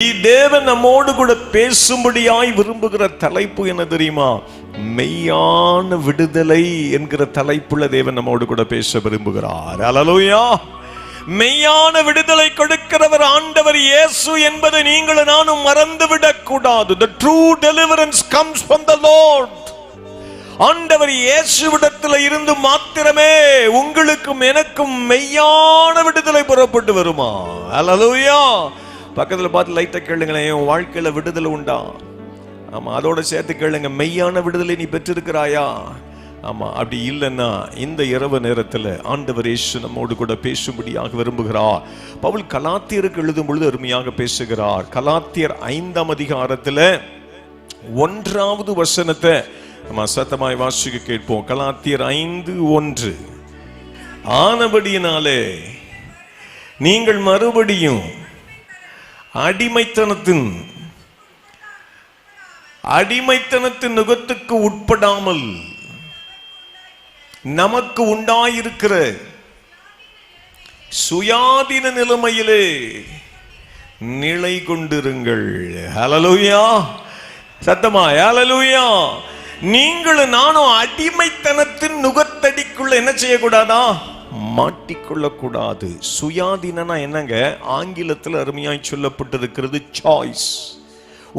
தேவன் நம்மோடு கூட பேசும்படியாய் விரும்புகிற தலைப்பு என்ன தெரியுமா? மெய்யான விடுதலை என்கிற தலைப்புள்ள தேவன் நம்மோடு கூட பேச விரும்புகிறார். அல்லேலூயா. மெய்யான விடுதலை கொடுக்கிறவர் ஆண்டவர் இயேசு என்பதை நீங்கள் நானும் மறந்துவிடக் கூடாது. The true deliverance comes from the Lord. ஆண்டவர் இயேசுவிடத்தில் இருந்து மாத்திரமே உங்களுக்கும் எனக்கும் மெய்யான விடுதலை புறப்பட்டு வருமா? அல்லேலூயா. பக்கத்தில் பார்த்து லைட்டை கேளுங்களேன், என் வாழ்க்கையில விடுதலை உண்டா? ஆமா, அதோட சேர்த்து கேளுங்க, மெய்யான விடுதலை நீ பெற்றிருக்கிறாயா? ஆமா, அப்படி இல்லைன்னா இந்த இரவு நேரத்தில் ஆண்டவர் இயேசு நம்மோடு கூட பேசும்படியாக விரும்புகிறார். பவுல் கலாத்தியருக்கு எழுதும் பொழுது அருமையாக பேசுகிறார். கலாத்தியர் 5ஆம் அதிகாரத்தில் 1வது வசனத்தை நம்ம சத்தமாய் வாசிக்க கேட்போம். கலாத்தியர் 5:1. ஆனபடியினாலே நீங்கள் மறுபடியும் அடிமைத்தனத்தின் நுகத்துக்கு உட்படாமல் நமக்கு உண்டாயிருக்கிற சுயாதீன நிலைமையிலே நிலை கொண்டிருங்கள். ஹல்லேலூயா. சத்தமா ஹல்லேலூயா. நீங்களும் நானும் அடிமைத்தனத்தின் நுகத்தடிக்குள்ள என்ன செய்யக்கூடாதா? மாட்டிக்கொள்ளக்கூடாது. சுயாதீனா என்னங்க? ஆங்கிலத்தில் அருமையாய் சொல்லப்பட்டிருக்கிறது சாய்ஸ்.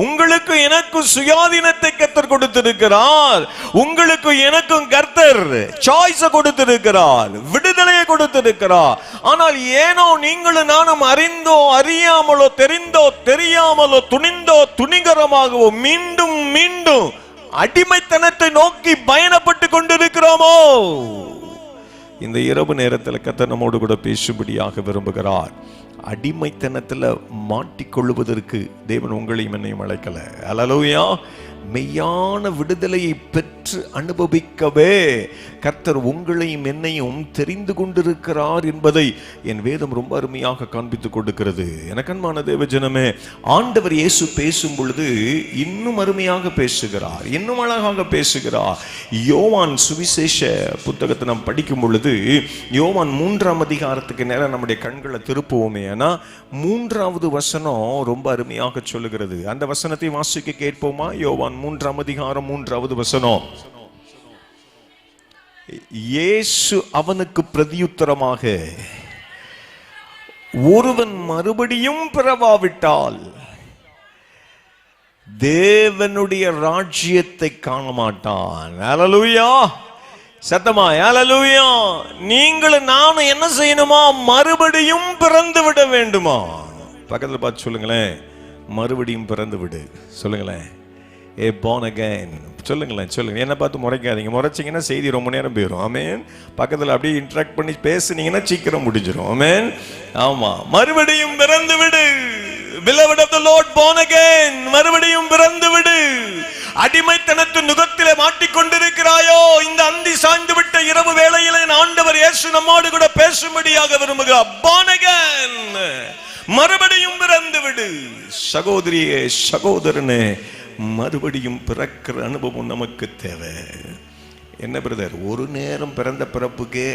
உங்களுக்கு எனக்கும் சுயாதீனத்தை கர்த்தர் கொடுத்திருக்கிறார். உங்களுக்கு எனக்கும் கர்த்தர் சாய்ஸை கொடுத்திருக்கிறார், விடுதலையை கொடுத்திருக்கிறார். ஆனால் ஏனோ நீங்களும் நானும் அறிந்தோ அறியாமலோ தெரிந்தோ தெரியாமலோ துணிந்தோ துணிகரமாகவோ மீண்டும் மீண்டும் அடிமைத்தனத்தை நோக்கி பயணப்பட்டு கொண்டிருக்கிறோமோ? இந்த இரவு நேரத்தில் கர்த்தர் நம்மோடு கூட பேசும்படியாக விரும்புகிறார். அடிமைத்தனத்தில் மாட்டிக்கொள்வதற்கு தேவன் உங்களையும் என்னையும் அழைக்கல. அல்லேலூயா. மெய்யான விடுதலையை பெற்று அனுபவிக்கவே கர்த்தர் உங்களையும் என்னையும் தெரிந்து கொண்டிருக்கிறார் என்பதை என் வேதம் ரொம்ப அருமையாக காண்பித்துக் கொடுக்கிறது. எனக்கன்பான தேவ ஜனமே, ஆண்டவர் இயேசு பேசும் பொழுது இன்னும் அருமையாக பேசுகிறார், இன்னும் அழகாக பேசுகிறார். யோவான் சுவிசேஷ புத்தகத்தை நாம் படிக்கும் பொழுது யோவான் 3ஆம் அதிகாரத்துக்கு நேரம் நம்முடைய கண்களை திருப்புவோமே. ஆனா 3வது வசனம் ரொம்ப அருமையாக சொல்லுகிறது. அந்த வசனத்தை வாசிக்க கேட்போமா? யோவான் 3ஆம் அதிகாரம் 3வது வசனம். இயேசு அவனுக்கு பிரதியுத்தரமாக, ஒருவன் மறுபடியும் பிறவாவிட்டால் தேவனுடைய ராஜ்யத்தை காண மாட்டான். அல்லேலூயா. சத்தமா அல்லேலூயா. நீங்களும் நானும் என்ன செய்யணுமா? மறுபடியும் பிறந்து விட வேண்டுமா? பக்கத்தில் பார்த்து சொல்லுங்களேன், மறுபடியும் பிறந்து விடு. சொல்லுங்களேன், ஏ born again. சொல்லுங்களேன், சொல்லுங்க. என்ன பார்த்து முறைக்காதீங்க. முறைச்சிங்கன்னா செய்தி ரொம்ப நேரம் போயிடும். ஆமென். பக்கத்தில் அப்படியே இன்ட்ராக்ட் பண்ணி பேசுனீங்கன்னா சீக்கிரம் முடிஞ்சிடும். ஆமென். ஆமா, மறுபடியும் பிறந்து விடு. Beloved of the Lord, born again. மறுபடியும் பிறந்து விடு. அடிமைத்தனத்தின் நுகத்திலே மாட்டிக்கொண்டிருக்கிறாயோ? இந்த அந்தி சாய்ந்து விட்ட இரவு வேளையிலே ஆண்டவர் இயேசு நம்மோடு கூட பேசும்படியாக விரும்புகிறார். born again. மறுபடியும் பிறந்து விடு. சகோதரியே, சகோதரனே, மறுபடியும் பிறக்கிற அனுபவம் நமக்கு தேவை. என்ன பிரதர், ஒரு நேரம் பிறந்த பிறப்புக்கே?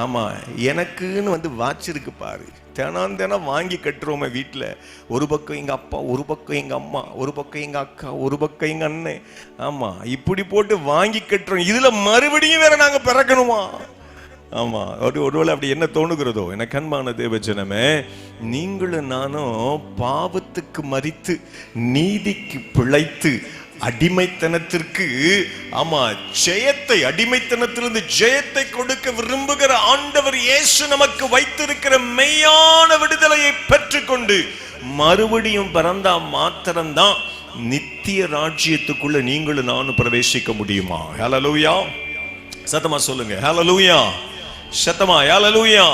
ஆமா, எனக்குன்னு வாட்சிருக்கு பாரு. தினம் வாங்கி கட்டுறோமே வீட்டில். ஒரு பக்கம் எங்க அப்பா, ஒரு பக்கம் எங்க அம்மா, ஒரு பக்கம் எங்க அக்கா, ஒரு பக்கம் எங்க அண்ணன். ஆமா, இப்படி போட்டு வாங்கி கட்டுறோம். இதுல மறுபடியும் வேற நாங்க பிறக்கணுமா? ஆமா, ஒருவேளை அப்படி என்ன தோணுகிறதோ? எனக்கு அன்பான தேவ ஜனமே, நீங்களும் நானும் பாவத்துக்கு மரித்து நீதிக்கு பிழைத்து அடிமைத்தனத்திற்கு ஆமா ஜெயத்தை, அடிமைத்தனத்திலிருந்து ஜெயத்தை கொடுக்க விரும்புகிற ஆண்டவர் இயேசு நமக்கு வைத்திருக்கிற மெய்யான விடுதலையை பெற்றுக்கொண்டு மறுபடியும் பிறந்தா மாத்திரம்தான் நித்திய ராஜ்யத்துக்குள்ள நீங்களும் நானும் பிரவேசிக்க முடியுமா? ஹல்லேலூயா. சத்தமா சொல்லுங்க, ஹல்லேலூயா. சத்தமா ஹல்லேலூயா.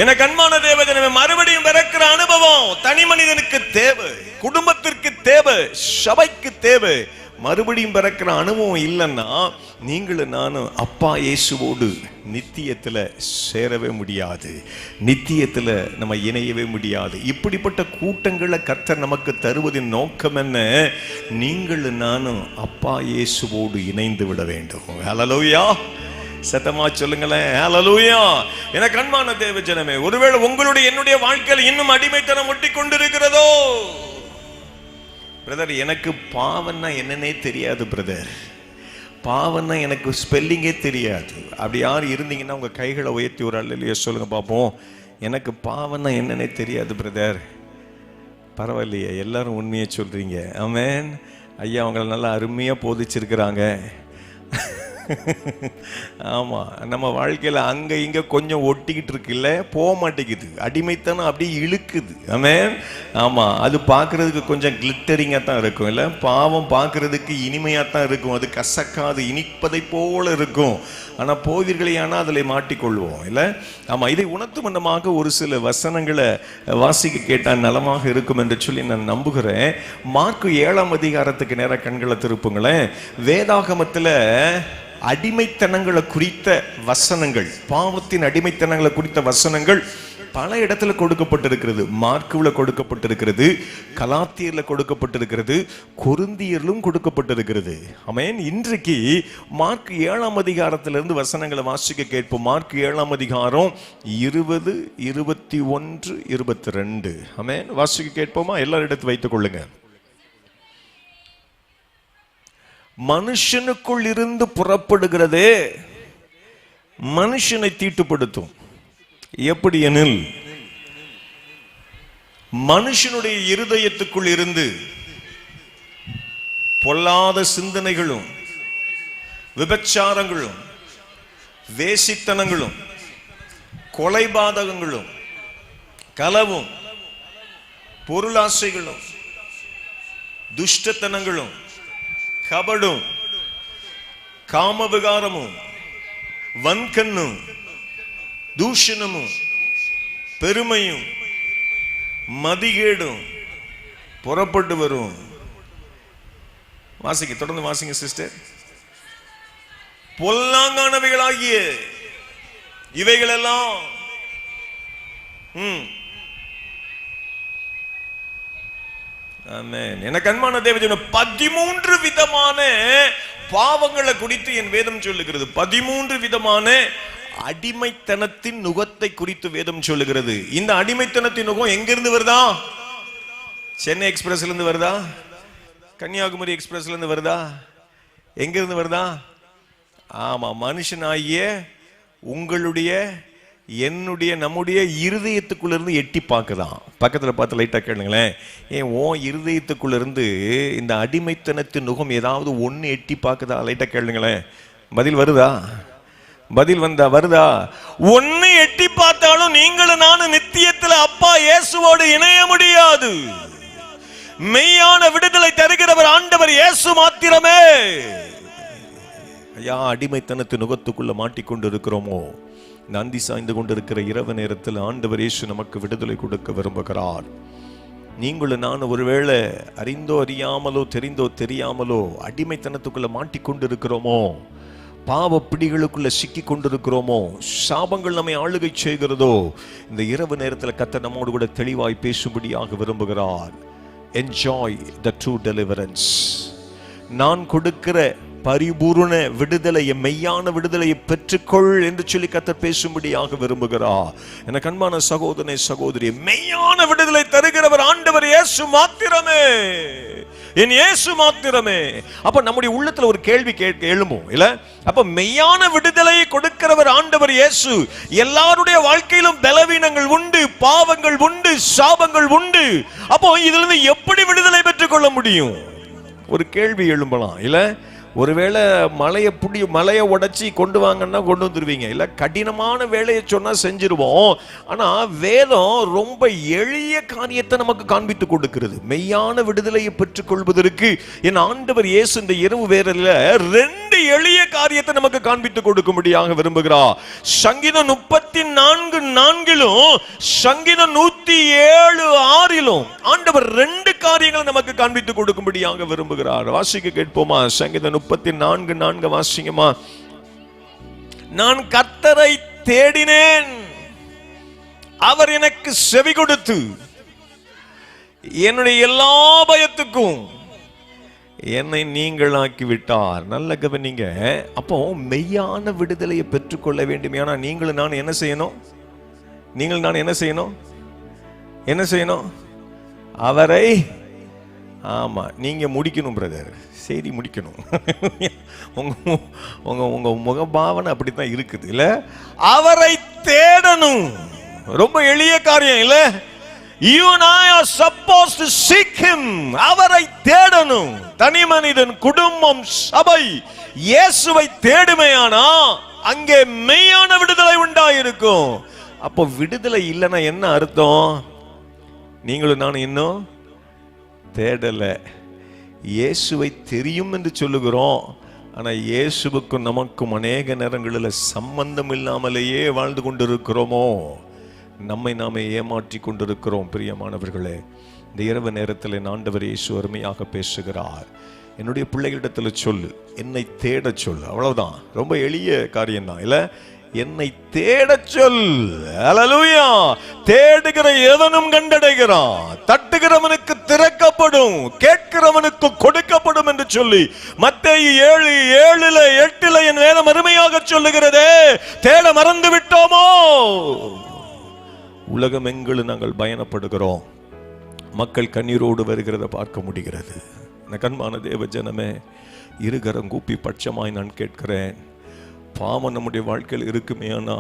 எனக்கு அன்பான தேவஜனமே, மறுபடியும் பிறக்கிற அனுபவம் தனி மனிதனுக்கு தேவை, குடும்பத்திற்கு தேவை, சபைக்கு தேவை. மறுபடியும் பிறக்கிற அனுபவம் இல்லைன்னா நீங்களும் நானும் அப்பா இயேசுவோடு நித்தியத்துல சேரவே முடியாது, நித்தியத்துல நம்ம இணையவே முடியாது. இப்படிப்பட்ட கூட்டங்களை கர்த்தர் நமக்கு தருவதின் நோக்கம் என்ன? நீங்களும் நானும் அப்பா இயேசுவோடு இணைந்து விட வேண்டும். ஹல்லேலூயா. சத்தமா சொல்லுங்களேன், ஹல்லேலூயா. எனக்கு அன்பான தேவ ஜனமே, ஒருவேளை உங்களுடைய என்னுடைய வாழ்க்கையில் இன்னும் அடிமைத்தனம் ஒட்டி கொண்டிருக்கிறதோ? பிரதர், எனக்கு பாவம்னா என்னன்னே தெரியாது பிரதர், பாவம்னா எனக்கு ஸ்பெல்லிங்கே தெரியாது. அப்படி யார் இருந்தீங்கன்னா உங்கள் கைகளை உயர்த்தி ஒரு அல்லேலூயா சொல்லுங்க பார்ப்போம். எனக்கு பாவம்னா என்னன்னே தெரியாது பிரதர். பரவாயில்லையே, எல்லாரும் உண்மையை சொல்கிறீங்க. ஆமென். ஐயா அவங்களை நல்லா அருமையாக போதிச்சிருக்கிறாங்க. ஆமாம், நம்ம வாழ்க்கையில் அங்கே இங்கே கொஞ்சம் ஒட்டிக்கிட்டு இருக்குல்ல, போக மாட்டேங்குது. அடிமைத்தனம் அப்படியே இழுக்குது. ஆமென். ஆமாம், அது பார்க்குறதுக்கு கொஞ்சம் கிளிட்டரிங்காக தான் இருக்கும் இல்லை, பாவம் பார்க்குறதுக்கு இனிமையாக தான் இருக்கும், அது கசக்காது, இனிப்பதை போல இருக்கும். ஆனால் போவீர்களே ஆனால் அதில் மாட்டிக்கொள்வோம் இல்லை. ஆமாம், இதை உணர்த்தும் வண்ணமாக ஒரு சில வசனங்களை வாசிக்க கேட்டால் நலமாக இருக்கும் என்று சொல்லி நான் நம்புகிறேன். மார்க்கு 7ஆம் அதிகாரத்துக்கு நேராக கண்களை திருப்புங்களேன். வேதாகமத்தில் அடிமைத்தனங்களை குறித்த வசனங்கள், பாவத்தின் அடிமைத்தனங்களை குறித்த வசனங்கள் பல இடத்துல கொடுக்கப்பட்டிருக்கிறது. மார்க்குவில் கொடுக்கப்பட்டிருக்கிறது, கலாத்தியர்ல கொடுக்கப்பட்டிருக்கிறது, கொரிந்தியரிலும் கொடுக்கப்பட்டிருக்கிறது. ஆமென். இன்றைக்கு மார்க் 7ஆம் அதிகாரத்திலிருந்து வசனங்களை வாசிக்க கேட்போம். மார்க் 7ஆம் அதிகாரம் 20, 21, 22. ஆமென். வாசிக்க கேட்போமா? எல்லாரும் எடுத்து வைத்துக் கொள்ளுங்க. மனுஷனுக்குள் இருந்து புறப்படுகிறதே மனுஷனை தீட்டுப்படுத்தும். எப்படி எனில், மனுஷனுடைய இருதயத்துக்குள் இருந்து பொல்லாத சிந்தனைகளும் விபச்சாரங்களும் வேசித்தனங்களும் கொலைபாதகங்களும் களவும் பொருளாசைகளும் துஷ்டத்தனங்களும் கபடும் காமவிகாரமும் வன்கண்ணும் தூஷணமும் பெருமையும் மதிகேடும் புறப்பட்டு வரும். வாசிங்க, தொடர்ந்து வாசிங்க சிஸ்டர். பொல்லாங்கானவைகளாகிய இவைகளெல்லாம் எனக்கு அன்பான தேவஜன 13 விதமான பாவங்களை குறித்து என் வேதம் சொல்லுகிறது. 13 விதமான அடிமைத்தனத்தின் நுகத்தை குறித்து வேதம் சொல்லுகிறது. இந்த அடிமைத்தனத்தின் நுகம் எங்கிருந்து வருதா? சென்னை எக்ஸ்பிரஸ்ல இருந்து வருதா? கன்னியாகுமரி எக்ஸ்பிரஸ்ல இருந்து வருதா? எங்கிருந்து வருதா? ஆமா, மனுஷனாகிய உங்களுடைய, என்னுடைய, நம்முடைய இருதயத்துக்குள்ள இருந்து எட்டி பார்க்குதான். பக்கத்தில் பார்த்து லைட்டாக கேளுங்களேன். ஏன் ஓ இருதயத்துக்குள்ள இருந்து இந்த அடிமைத்தனத்தின் நுகம் ஏதாவது ஒன்று எட்டி பார்க்குதா? லைட்டாக கேளுங்களேன். பதில் வருதா? பதில் வருதா? ஒன்னு எட்டி பார்த்தாலும் நீங்களும் நானும் நித்தியத்தில் அப்பா இயேசுவோடு இணைய முடியாது. மெய்யான விடுதலை தருகிறவர் ஆண்டவர் இயேசு மாத்திரமே. ஐயா, அடிமைத்தனத்தின் நுகத்துக்குள்ள மாட்டிக்கொண்டு இருக்கிறோமோ? நந்தி சாய்ந்து கொண்டிருக்கிற இரவு நேரத்தில் ஆண்டவர் இயேசு நமக்கு விடுதலை கொடுக்க விரும்புகிறார். நீங்களும் நான் ஒருவேளை அறிந்தோ அறியாமலோ தெரிந்தோ தெரியாமலோ அடிமைத்தனத்துக்குள்ள மாட்டிக்கொண்டு இருக்கிறோமோ? பாவ பிடிகளுக்குள்ள சிக்கி கொண்டிருக்கிறோமோ? சாபங்கள் நம்மை ஆளுகை செய்கிறதோ? இந்த இரவு நேரத்தில் கர்த்தர் நம்மோடு கூட தெளிவாய் பேசும்படியாக விரும்புகிறார். Enjoy the true deliverance. நான் கொடுக்கிற பரிபூர்ண விடுதலையை, மெய்யான விடுதலையை பெற்றுக்கொள் என்று சொல்லி கர்த்தர் பேசும்படியாக விரும்புகிறார். எனக்கு அன்பான சகோதரனே சகோதரி, மெய்யான விடுதலை தருகிறவர் ஆண்டவர் இயேசு மாத்திரமே. என் இயேசு மாத்திரமே. அப்ப நம்முடைய உள்ளத்துல ஒரு கேள்வி எழும்பும் இல்ல? அப்ப மெய்யான விடுதலையை கொடுக்கிறவர் ஆண்டவர் இயேசு. எல்லாருடைய வாழ்க்கையிலும் பலவீனங்கள் உண்டு, பாவங்கள் உண்டு, சாபங்கள் உண்டு. அப்போ இதுல இருந்து எப்படி விடுதலை பெற்றுக் கொள்ள முடியும்? ஒரு கேள்வி எழும்பலாம் இல்ல? ஒருவேளை மலையை உடைச்சி கொண்டு வாங்கன்னா கொண்டு வந்துருவீங்க, இல்ல கடினமான வேலையை சொன்னா செஞ்சிருவோம். ஆனா வேதம் ரொம்ப எளிய காரியத்தை நமக்கு காண்பித்து கொடுக்கிறது. மெய்யான விடுதலையை பெற்றுக் கொள்வதற்கு என் ஆண்டவர் இயேசு இந்த இரவு வேளையில 2 எளிய காரியத்தை நமக்கு காண்பித்து கொடுக்கும்படியாக விரும்புகிறார். சங்கீதம் 34:4 சங்கீதம் 107:6 ஆண்டவர் 2 காரியங்களை நமக்கு காண்பித்து கொடுக்கும்படியாக விரும்புகிறார். வாசிக்க கேட்போமா? சங்கீதம் 34:4 வாசிங்கம்மா. நான் கர்த்தரை தேடினேன், அவர் எனக்கு செவி கொடுத்து என்னுடைய எல்லா பயத்துக்கும் என்னை நீங்களாக்கி விட்டார். நல்ல கவனிங்க. அப்போ மெய்யான விடுதலையை பெற்றுக்கொள்ள வேண்டும். ஏன்னா நீங்களும் நான் என்ன செய்யணும்? நீங்கள் நான் என்ன செய்யணும்? என்ன செய்யணும்? அவரை ஆமா, நீங்க முடிக்கணும் பிரதர், செய்தி முடிக்கணும். உங்க உங்க உங்க முகபாவனை அப்படித்தான் இருக்குது இல்ல? அவரை தேடணும். ரொம்ப எளிய காரியம் இல்ல? You and I are supposed to seek him. அவரை தேடணும். தனி மனிதன், குடும்பம், சபை இயேசுவை தேடுமையானா அங்கே மெய்யான விடுதலை உண்டாயிருக்கும். அப்போ விடுதலை இல்லைன்னா என்ன அர்த்தம்? நீங்களும் நானும் இன்னும் தேடல. இயேசுவை தெரியும் என்று சொல்லுகிறோம், ஆனா இயேசுவுக்கும் நமக்கும் அநேக நேரங்களில் சம்பந்தம் இல்லாமலேயே வாழ்ந்து கொண்டிருக்கிறோமோ, நம்மை நாமே ஏமாற்றி கொண்டிருக்கிறோம். பிரியமானவர்களே, இந்த இரவு நேரத்தில் ஆண்டவர் இயேசு அருமையாக பேசுகிறார். என்னுடைய பிள்ளைகளிடத்தில் சொல்லு, என்னை தேட சொல். அவ்வளவுதான், ரொம்ப எளிய காரியம் தான் இல்ல? என்னை தேட சொல். ஹல்லேலூயா. தேடுகிற எவனும் கண்டடைகிறான், தட்டுகிறவனுக்கு திறக்கப்படும், கேட்கிறவனுக்கு கொடுக்கப்படும் என்று சொல்லி மத்தேயு 7:7-8 என் வேதம் அருமையாக சொல்லுகிறதே. தேட மறந்து விட்டோமோ? உலகம் எங்கிலும் நாங்கள் பயணப்படுகிறோம், மக்கள் கண்ணீரோடு வருகிறத பார்க்க முடிகிறது. கண்பான தேவ ஜனமே, இருகரம் கூப்பி பட்சமாய் நான் கேட்கிறேன், பாவம் நம்முடைய வாழ்க்கையில் இருக்குமேனா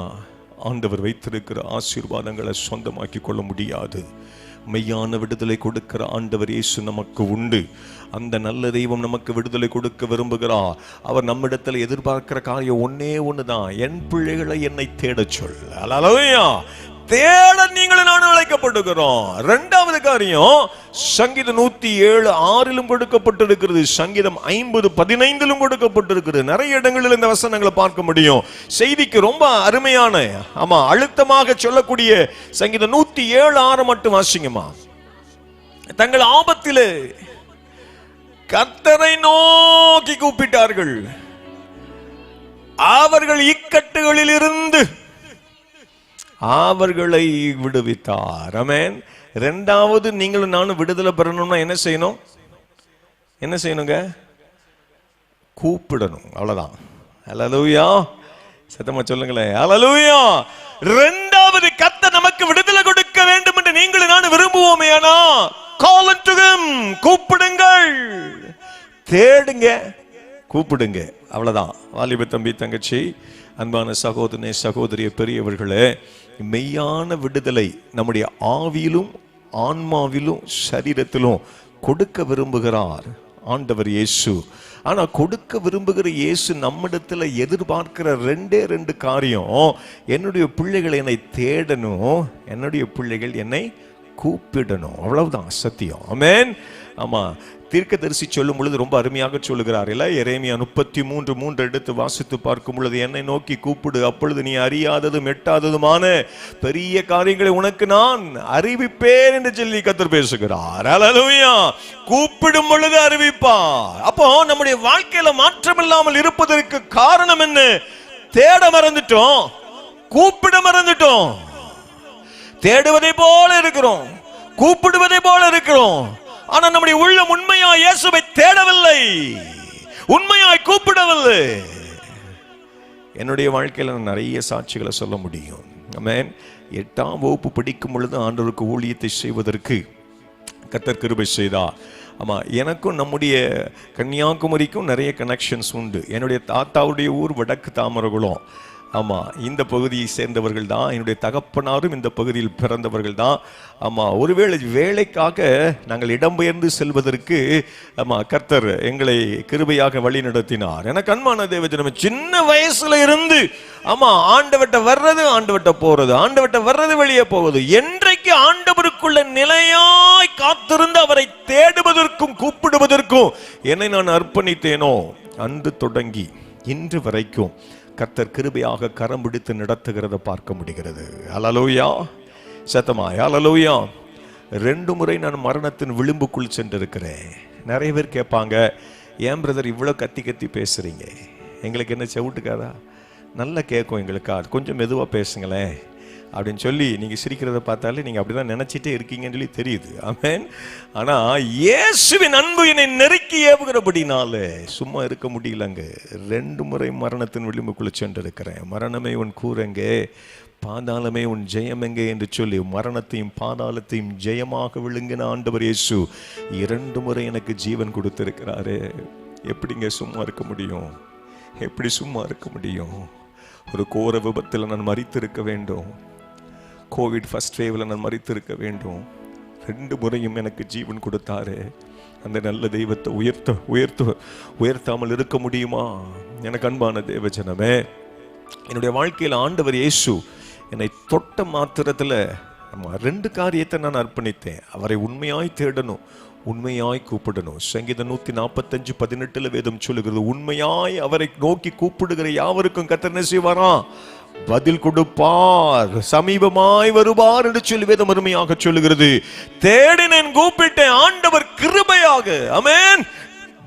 ஆண்டவர் வைத்திருக்கிற ஆசீர்வாதங்களை சொந்தமாக்கி கொள்ள முடியாது. மெய்யான விடுதலை கொடுக்கிற ஆண்டவர் இயேசு நமக்கு உண்டு. அந்த நல்ல தெய்வம் நமக்கு விடுதலை கொடுக்க விரும்புகிறார். அவர் நம்மிடத்தில் எதிர்பார்க்கிற காரியம் ஒன்னே ஒண்ணுதான், என் பிள்ளைகளை என்னை தேடச் சொல். ஹல்லேலூயா. தேட நீங்களும் நானும் அழைக்கப்படுகிறோம். இரண்டாவது காரியம், சங்கீதம் 107:6 கொடுக்கப்பட்டிருக்கிறது, சங்கீதம் 50:15 கொடுக்கப்பட்டிருக்கிறது. நிறைய இடங்களில் இந்த வசனங்களை பார்க்க முடியும். செய்திக்கு ரொம்ப அருமையான, ஆமா, அழுத்தமாக சொல்லக்கூடிய சங்கீதம் 107:6 மட்டும் வாசிங்கம்மா. தங்கள் ஆபத்திலே கர்த்தரை நோக்கி கூப்பிட்டார்கள், அவர்கள் இக்கட்டுகளில் இருந்து அவர்களை விடுவித்தார். ஆமென். இரண்டாவது, நீங்களும் நானும் விடுதலை பெறணும்னா என்ன செய்யணும்? என்ன செய்யணுங்க? கூப்பிடணும். அவ்வளவுதான். ஹல்லேலூயா. சத்தமா சொல்லுங்களேன், ஹல்லேலூயா. இரண்டாவது, கர்த்தர் நமக்கு விடுதலை கொடுக்க வேண்டும் என்று நீங்களும் நானும் விரும்புவோமே, ஆனா call unto him, கூப்பிடுங்கள், தேடுங்க, கூப்பிடுங்க. அவ்வளவுதான். வாலிப தம்பி, தங்கச்சி, அன்பான சகோதரனே, சகோதரிய, பெரியவர்களே, மெய்யான விடுதலை நம்முடைய ஆவியிலும் ஆன்மாவிலும் சரீரத்திலும் கொடுக்க விரும்புகிறார் ஆண்டவர் இயேசு. ஆனா கொடுக்க விரும்புகிற இயேசு நம்மிடத்துல எதிர்பார்க்கிற ரெண்டு காரியம். என்னுடைய பிள்ளைகள் என்னை தேடணும், என்னுடைய பிள்ளைகள் என்னை கூப்பிடணும். அவ்வளவுதான் சத்தியம். ஆமென். ஆமா, தீர்க்கதரிசி சொல்லும் பொழுது ரொம்ப அருமையாக சொல்லுகிறார் இல்ல? எரேமியா 33:3 எடுத்து வாசித்து பார்க்கும் பொழுது, என்னை நோக்கி கூப்பிடு, அப்பொழுது நீ அறியாததும் எட்டாததுமான பெரிய காரியங்களை உனக்கு நான் அறிவிப்பேன் என்று சொல்லி கர்த்தர் பேசுகிறார். ஹல்லேலூயா. கூப்பிடும் பொழுது அறிவிப்பார். அப்போ நம்முடைய வாழ்க்கையில மாற்றம் இல்லாமல் இருப்பதற்கு காரணம் என்ன? தேட மறந்துட்டோம், கூப்பிட மறந்துட்டோம். தேடுவதை போல இருக்கிறோம், கூப்பிடுவதை போல இருக்கிறோம், ஆனா நம்முடைய உள்ளம் உண்மையாய் இயேசுவை தேடவில்லை, உண்மையாய் கூப்பிடவில்லை. என்னுடைய வாழ்க்கையில நிறைய சாட்சிகளை சொல்ல முடியும். ஆமென். 8ஆம் வகுப்பு படிக்கும் பொழுது ஆண்டவருக்கு ஊழியத்தை செய்வதற்கு கர்த்தர் கிருபை செய்தார். ஆமா, எனக்கும் நம்முடைய கன்னியாகுமரிக்கும் நிறைய கனெக்ஷன்ஸ் உண்டு. என்னுடைய தாத்தாவுடைய ஊர் வடக்கு தாமரகுளம். ஆமா, இந்த பகுதியை சேர்ந்தவர்கள் தான். என்னுடைய தகப்பனாரும் இந்த பகுதியில் பிறந்தவர்கள் தான். ஆமா, ஒருவேளை வேலைக்காக நாங்கள் இடம்பெயர்ந்து செல்வதற்கு ஆமா கர்த்தர் எங்களை கிருபையாக வழி நடத்தினார். எனக்கு அன்பான தேவஜனமே, சின்ன வயசுல இருந்து ஆமா ஆண்டவட்ட வர்றது, ஆண்டவட்ட போறது, ஆண்டவட்ட வர்றது, வெளியே போவது, என்றைக்கு ஆண்டவருக்குள்ள நிலையாய் காத்திருந்து அவரை தேடுவதற்கும் கூப்பிடுவதற்கும் என்னை நான் அர்ப்பணித்தேனோ, அன்று தொடங்கி இன்று வரைக்கும் கர்த்தர் கிருபையாக கரம் பிடித்து நடத்துகிறத பார்க்க முடிகிறது. ஹல்லேலூயா. சத்தமாய் ஹல்லேலூயா. 2 முறை நான் மரணத்தின் விளிம்புக்குள் சென்றிருக்கிறேன். நிறைய பேர் கேட்பாங்க, ஏன் பிரதர் இவ்வளோ கத்தி கத்தி பேசுறீங்க? எங்களுக்கு என்ன செவிட்டுக்காதா? நல்லா கேட்கும் எங்களுக்கா, கொஞ்சம் மெதுவாக பேசுங்களேன் அப்படின்னு சொல்லி நீங்கள் சிரிக்கிறத பார்த்தாலே நீங்கள் அப்படிதான் நினைச்சிட்டே இருக்கீங்கன்னு சொல்லி தெரியுது. ஆமென். ஆனா இயேசுவின் அன்பு என்னை நெருக்கி ஏவுகிறபடினால சும்மா இருக்க முடியலங்க. 2 முறை மரணத்தின் விளிம்புக்குள்ள சென்று இருக்கிறேன். மரணமே உன் கூறங்க, பாதாளமே உன் ஜெயம் எங்கே என்று சொல்லி மரணத்தையும் பாதாளத்தையும் ஜெயமாக விழுங்கின ஆண்டவர் இயேசு 2 முறை எனக்கு ஜீவன் கொடுத்திருக்கிறாரு. எப்படிங்க சும்மா இருக்க முடியும்? எப்படி சும்மா இருக்க முடியும்? ஒரு கோர விபத்தில் நான் மரித்திருக்க வேண்டும். கோவிட் ஃபர்ஸ்ட் வேவ்ல நான் மரித்திருக்க வேண்டும். 2 முறையும் எனக்கு ஜீவன் கொடுத்தாரு. அந்த நல்ல தெய்வத்தை உயர்த்தாமல் இருக்க முடியுமா? எனக்கு அன்பான தேவஜனமே, என்னுடைய வாழ்க்கையில் ஆண்டவர் இயேசு என்னை தொட்ட மாத்திரத்தில் 2 காரியத்தை நான் அர்ப்பணித்தேன். அவரை உண்மையாய் தேடணும், உண்மையாய் கூப்பிடணும். சங்கீதம் 145:18 வேதம் சொல்லுகிறது, உண்மையாய் அவரை நோக்கி கூப்பிடுகிற யாவருக்கும் கர்த்தர் என்ன செய்வாராம்? பதில் கொடுப்பார், சமீபமாய் வருவார் என்று சொல்லி வேதம் அருமையாக சொல்லுகிறது. தேடினேன், கூப்பிட்டேன், ஆண்டவர் கிருபையாக ஆமென்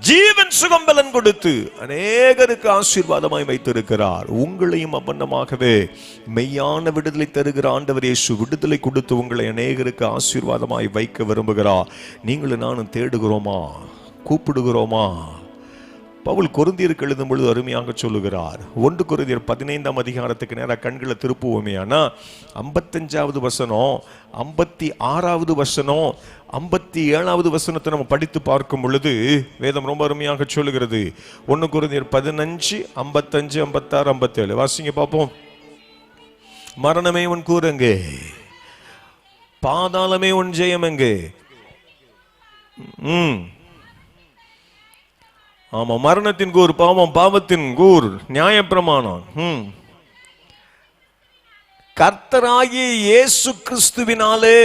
ஜீவன் சுகம் பலன் கொடுத்து அநேகருக்கு ஆசீர்வாதமாய் வைத்திருக்கிறார். உங்களையும் அபண்டமாகவே மெய்யான விடுதலை தருகிற ஆண்டவர் இயேசு விடுதலை கொடுத்து உங்களை அநேகருக்கு ஆசீர்வாதமாய் வைக்க விரும்புகிறார். நீங்களும் நானும் தேடுகிறோமா? கூப்பிடுகிறோமா? பவுல் கொரிந்தியருக்கு எழுதும் பொழுது அருமையாக சொல்லுகிறார். 1 கொரிந்தியர் 15ஆம் அதிகாரத்துக்கு நேராக கண்களை திருப்புவோமேனா 55வது வசனம், 56வது வசனம், 57வது வசனத்தை நம்ம படித்து பார்க்கும் பொழுது வேதம் ரொம்ப அருமையாக சொல்லுகிறது. 1 கொரிந்தியர் 15, 55, 56, 57 வாசிங்க பார்ப்போம். மரணமே உன் கூறெங்கே? பாதாளமே உன் ஜெயம் எங்கே? ஆமா, மரணத்தின் கூர் பாவம், பாவத்தின் கூர் நியாயப்பிரமாணம். கர்த்தராகிய இயேசு கிறிஸ்துவினாலே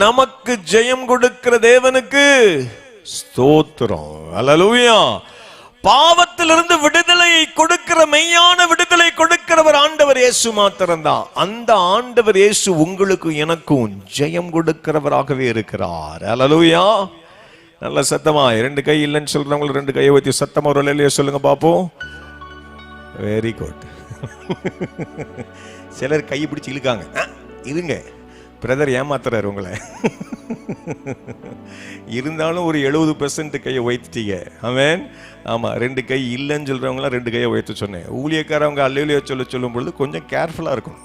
நமக்கு ஜெயம் கொடுக்கிற தேவனுக்கு ஸ்தோத்திரம். அல்லேலூயா. பாவத்திலிருந்து விடுதலையை கொடுக்கிற, மெய்யான விடுதலை கொடுக்கிறவர் ஆண்டவர் இயேசு மாத்திரம்தான். அந்த ஆண்டவர் இயேசு உங்களுக்கு எனக்கும் ஜெயம் கொடுக்கிறவராகவே இருக்கிறார். அல்லேலூயா. நல்ல சத்தமா 2 கை இல்லைன்னு சொல்றவங்க 2 கையை வைத்து சத்தமா ஒரு அல்லேலூயா சொல்லுங்க பாப்போம். Very good. சிலர் கையை பிடிச்சு இழுக்காங்க. இருங்க, பிரதர் ஏமாத்துறாரு உங்களை. இருந்தாலும் ஒரு 70% கையை வைத்துட்டீங்க. ஆமென். ஆமா, 2 கை இல்லைன்னு சொல்றவங்களாம் 2 கையை வைத்து சொன்னேன். ஊழியக்காரவங்க அல்லேலூயா சொல்லும் பொழுது கொஞ்சம் கேர்ஃபுல்லா இருக்கும்.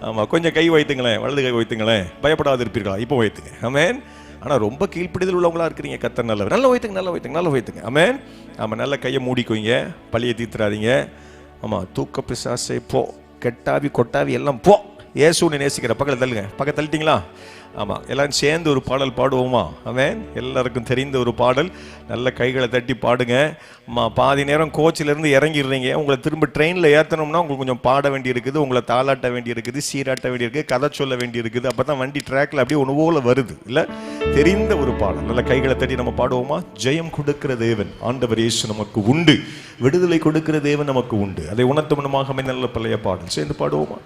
ஆமா, கொஞ்சம் கை வைத்துங்களேன், வலது கை வைத்துங்களேன், பயப்படாது இருப்பீர்களா? இப்போ வைத்துங்க. ஆமென். ஆனால் ரொம்ப கீழ்ப்பிடிதல் உள்ளவங்களா இருக்கிறீங்க. கர்த்தர் நல்லவர். நல்லா வைத்துங்க, நல்லா வைத்துங்க, நல்லா வைத்துங்க. ஆமென். ஆமாம், நல்ல கையை மூடிக்குவீங்க, பழியை தீர்த்துறாதீங்க. ஆமாம், தூக்க பிசாசை போ, கெட்டாவி கொட்டாவி எல்லாம் போ, இயேசுவை நேசிக்கிற பக்கத்தில் தள்ளுங்க. பக்கத்தில் தள்ளிட்டீங்களா? ஆமாம், எல்லாரும் சேர்ந்து ஒரு பாடல் பாடுவோமா? ஆமென். எல்லாருக்கும் தெரிந்த ஒரு பாடல். நல்ல கைகளை தட்டி பாடுங்க. பாதி நேரம் கோச்சிலேருந்து இறங்கிடுறீங்க. உங்களை திரும்ப ட்ரெயினில் ஏற்றணும்னா உங்களுக்கு கொஞ்சம் பாட வேண்டி இருக்குது, உங்களை தாளாட்ட வேண்டி இருக்குது, சீராட்ட வேண்டி இருக்குது, கதை சொல்ல வேண்டி இருக்குது. அப்போ தான் வண்டி ட்ராக்ல அப்படியே ஒன்று போல வருது. இல்லை, தெரிந்த ஒரு பாடல். நல்ல கைகளை தட்டி நம்ம பாடுவோமா? ஜெயம் கொடுக்கிற தேவன் ஆண்டவர் இயேசு நமக்கு உண்டு, விடுதலை கொடுக்கிற தேவன் நமக்கு உண்டு. அதை உணர்த்தும் மனமாக நல்ல பழைய பாடல் சேர்ந்து பாடுவோமா?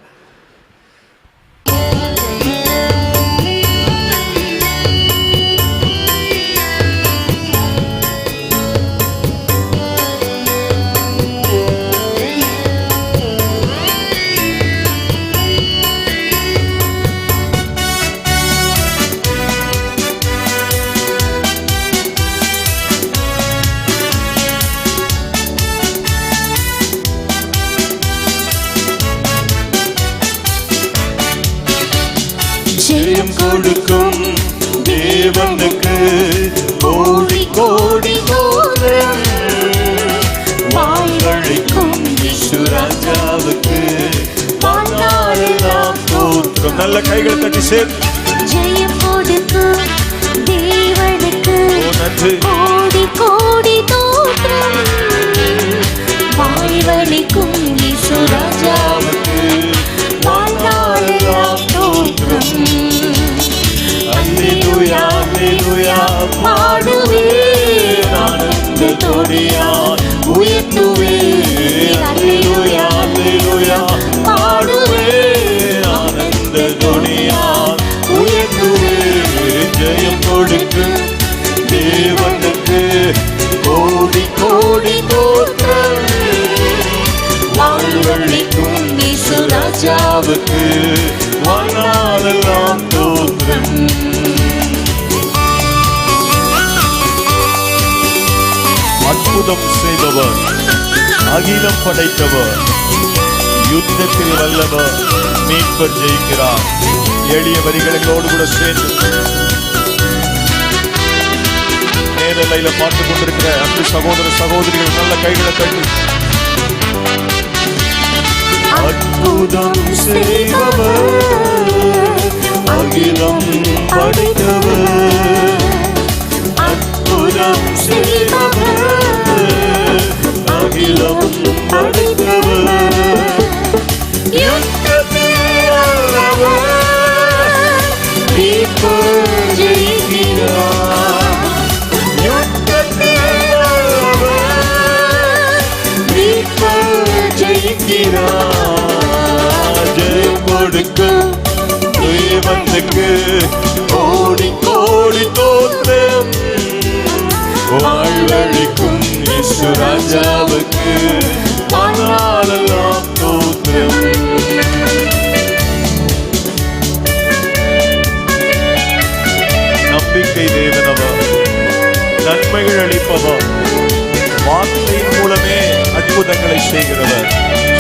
ஜெயம் கொடுக்கும் தேவனுக்கு கோடி கோடி தோத்திரம், வாழ்வழிக்கும் இயேசு ராஜாவுக்கு வாழ்நாளெல்லாம் தோத்திரம். நல்ல கைகளை தட்டி சேர்த்து ஜெயம் கொடுக்கும் தேவனுக்கு கோடி கோடி தோத்திரம், வாழ்வழிக்கும் இயேசு ராஜாவுக்கு வாழ்நாளெல்லாம் தோத்திரம். அல்லேலூயா அல்லேலூயா பாடுவேன் ஆனந்தத்தோடியான் உயர்த்துவேன். அல்லேலூயா அல்லேலூயா பாடுவேன் ஆனந்தத்தோடியான் உயர்த்துவேன். ஜெயம் கொடுக்கும் தேவனுக்கு கோடி கோடி தோத்திரம், வாழ்வழிக்கும் இயேசு ராஜாவுக்கு வாழ்நாளெல்லாம் தோத்திரம். அற்புதம் செய்தவர், அகிலம் படைத்தவர், யுத்தத்தில் வல்லவர் மீட்பர் ஜெயிக்கிறார். எளிய வரிகளோடு கூட சேர்ந்து நேரலையில பார்த்து கொண்டிருக்கிற அன்பு சகோதர சகோதரிகள் நல்ல கைகளை தட்டி அற்புதம் செய்பவர், அகிலம் படைத்தவர், அற்புதம் செய்பவர், அகிலம் படைத்தவர், யுத்தத்தில் வல்லவர் மீட்பர் ஜெயிக்கிறார். யுத்தத்தில் வல்லவர் மீட்பர் ஜெயிக்கிறார். ஜெயம் கொடுக்கும் தேவனுக்கு கோடி கோடி தோத்திரம். வாழ்வழிக்கும் இயேசு ராஜாவுக்கு வாழ்நாளெல்லாம் தோத்திரம். நம்பிக்கை தேவனவர், நன்மைகள் அளிப்பவர், வார்த்தையின் மூலமே அற்புதங்களை செய்கிறவர்.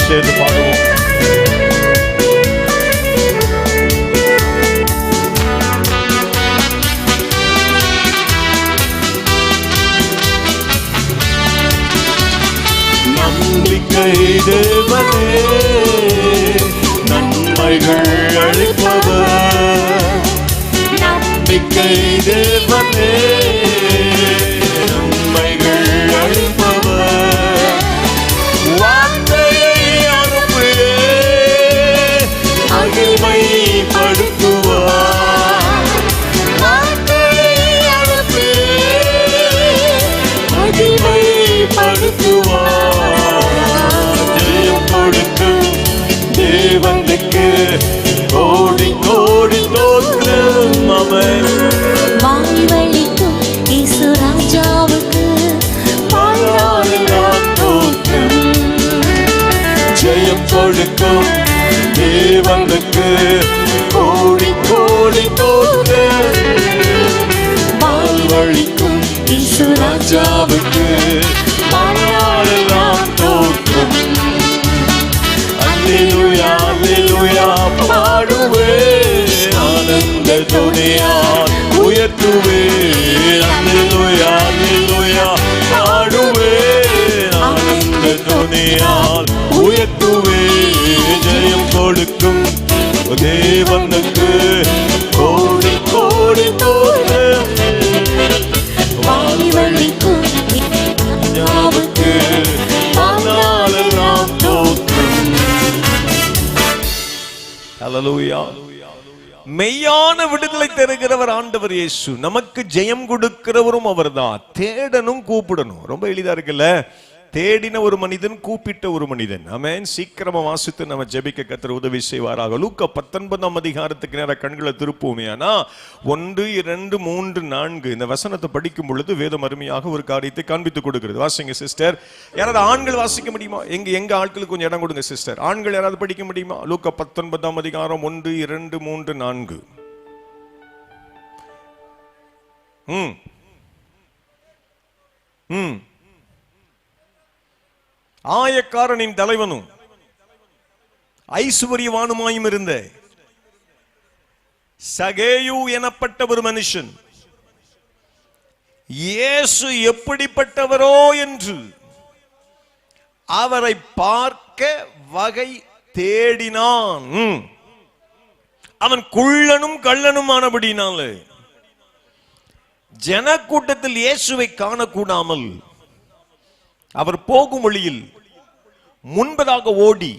சேர்ந்து பாடுவோம். நம்பிக்கை தேவனே, நன்மைகள் அளிப்பவர். நம்பிக்கை தேவனே, நன்மைகள் அளிப்பவர். வார்த்தையை அனுப்பியே மகிமைப்படுத்துவார். வார்த்தையை அனுப்பியே மகிமைப்படுத்துவார். ஜெயம் கொடுக்கும் தேவனுக்கு கோடி கோடி தோத்திரம். அவன் வாழ்வழிக்கும் இயேசு ராஜாவுக்கு வாழ்நாளெல்லாம் தோத்திரம். ஜெயம் கொடுக்கும் தேவனுக்கு கோடி கோடி தோத்திரம். வாழ்வழிக்கும் இயேசு ராஜாவுக்கு வாழ்நாளெல்லாம் தோத்திரம். அல்லேலூயா அல்லேலூயா பாடுவேன், ஆனந்த துணியால் உயர்த்துவேன். அல்லேலூயா அல்லேலூயா பாடுவேன், ஆனந்த துணியால் உயர்த்துவேன். ஜெயம் கொடுக்கும் தேவனுக்கு கோடி கோடி தோத்திரம். வாழ்வழிக்கும் ராஜாவுக்கு வாழ்நாளெல்லாம் தோத்திரம். ஹல்லேலூயா. மெய்யான விடுதலை தருகிறவர் ஆண்டவர் இயேசு. நமக்கு ஜெயம் கொடுக்கிறவரும் அவர்தான். தேடணும், கூப்பிடணும். ரொம்ப எளிதா இருக்குல்ல? தேடின ஒரு மனிதன், கூப்பிட்ட ஒரு மனிதன். ஆமென். சீக்கிரமா வாசித்து நம்ம ஜெபிக்க கர்த்தர் உதவி செய்வாராக. லூக்கா 19 அதிகாரத்துக்கு நேர கண்களை திருப்புவோமே. ஆனா 1, 2, 3, 4 இந்த வசனத்தை படிக்கும் பொழுது வேதம் அருமையாக ஒரு காரியத்தை காண்பித்து கொடுக்கிறது. வாசிங்க சிஸ்டர். யாராவது ஆண்கள் வாசிக்க முடியுமா? எங்க ஆட்களுக்கு கொஞ்சம் இடம் கொடுங்க சிஸ்டர். ஆண்கள் யாராவது படிக்க முடியுமா? லூக்கா 19 அதிகாரம் 1, 2, 3, 4. ஆயக்காரனின் தலைவனும் ஐசுவரியவானுமாயும் இருந்த சகேயு எனப்பட்ட ஒரு மனுஷன் இயேசு எப்படிப்பட்டவரோ என்று அவரை பார்க்க வகை தேடினான். அவன் குள்ளனும் கள்ளனும் ஆனபடினாலே ஜனக்கூட்டத்தில் இயேசுவை காணக்கூடாமல் அவர் போகும் வழியில் முன்பதாக ஓடி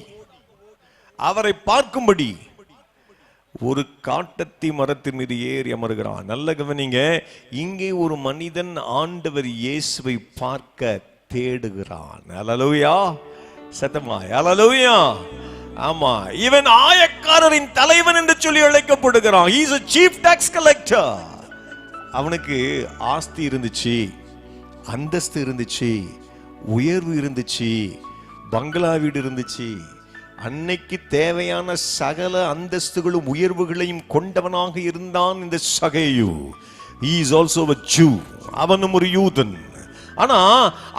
அவரை பார்க்கும்படி ஒரு காட்டத்தி மரத்தின் மீது ஏறி அமர்கிறான். நல்ல கவனிங்க, இங்கே ஒரு மனிதன் ஆண்டவர் இயேசுவை பார்க்க தேடுகிறான். அல்லேலூயா. சத்தமா அல்லேலூயா. ஆமா, இவன் ஆயக்காரரின் தலைவன் என்று சொல்லி அழைக்கப்படுகிறான். he is a chief tax collector. அவனுக்கு ஆஸ்தி இருந்துச்சு, அந்தஸ்து இருந்துச்சு, உயர்வு இருந்துச்சு, பங்களா வீடு இருந்துச்சு. அன்னைக்கு தேவையான சகல அந்தஸ்துகளும் உயர்வுகளையும் கொண்டவனாக இருந்தான் இந்த சகேயு. he is also a Jew. அவனும் ஒரு யூதன். ஆனா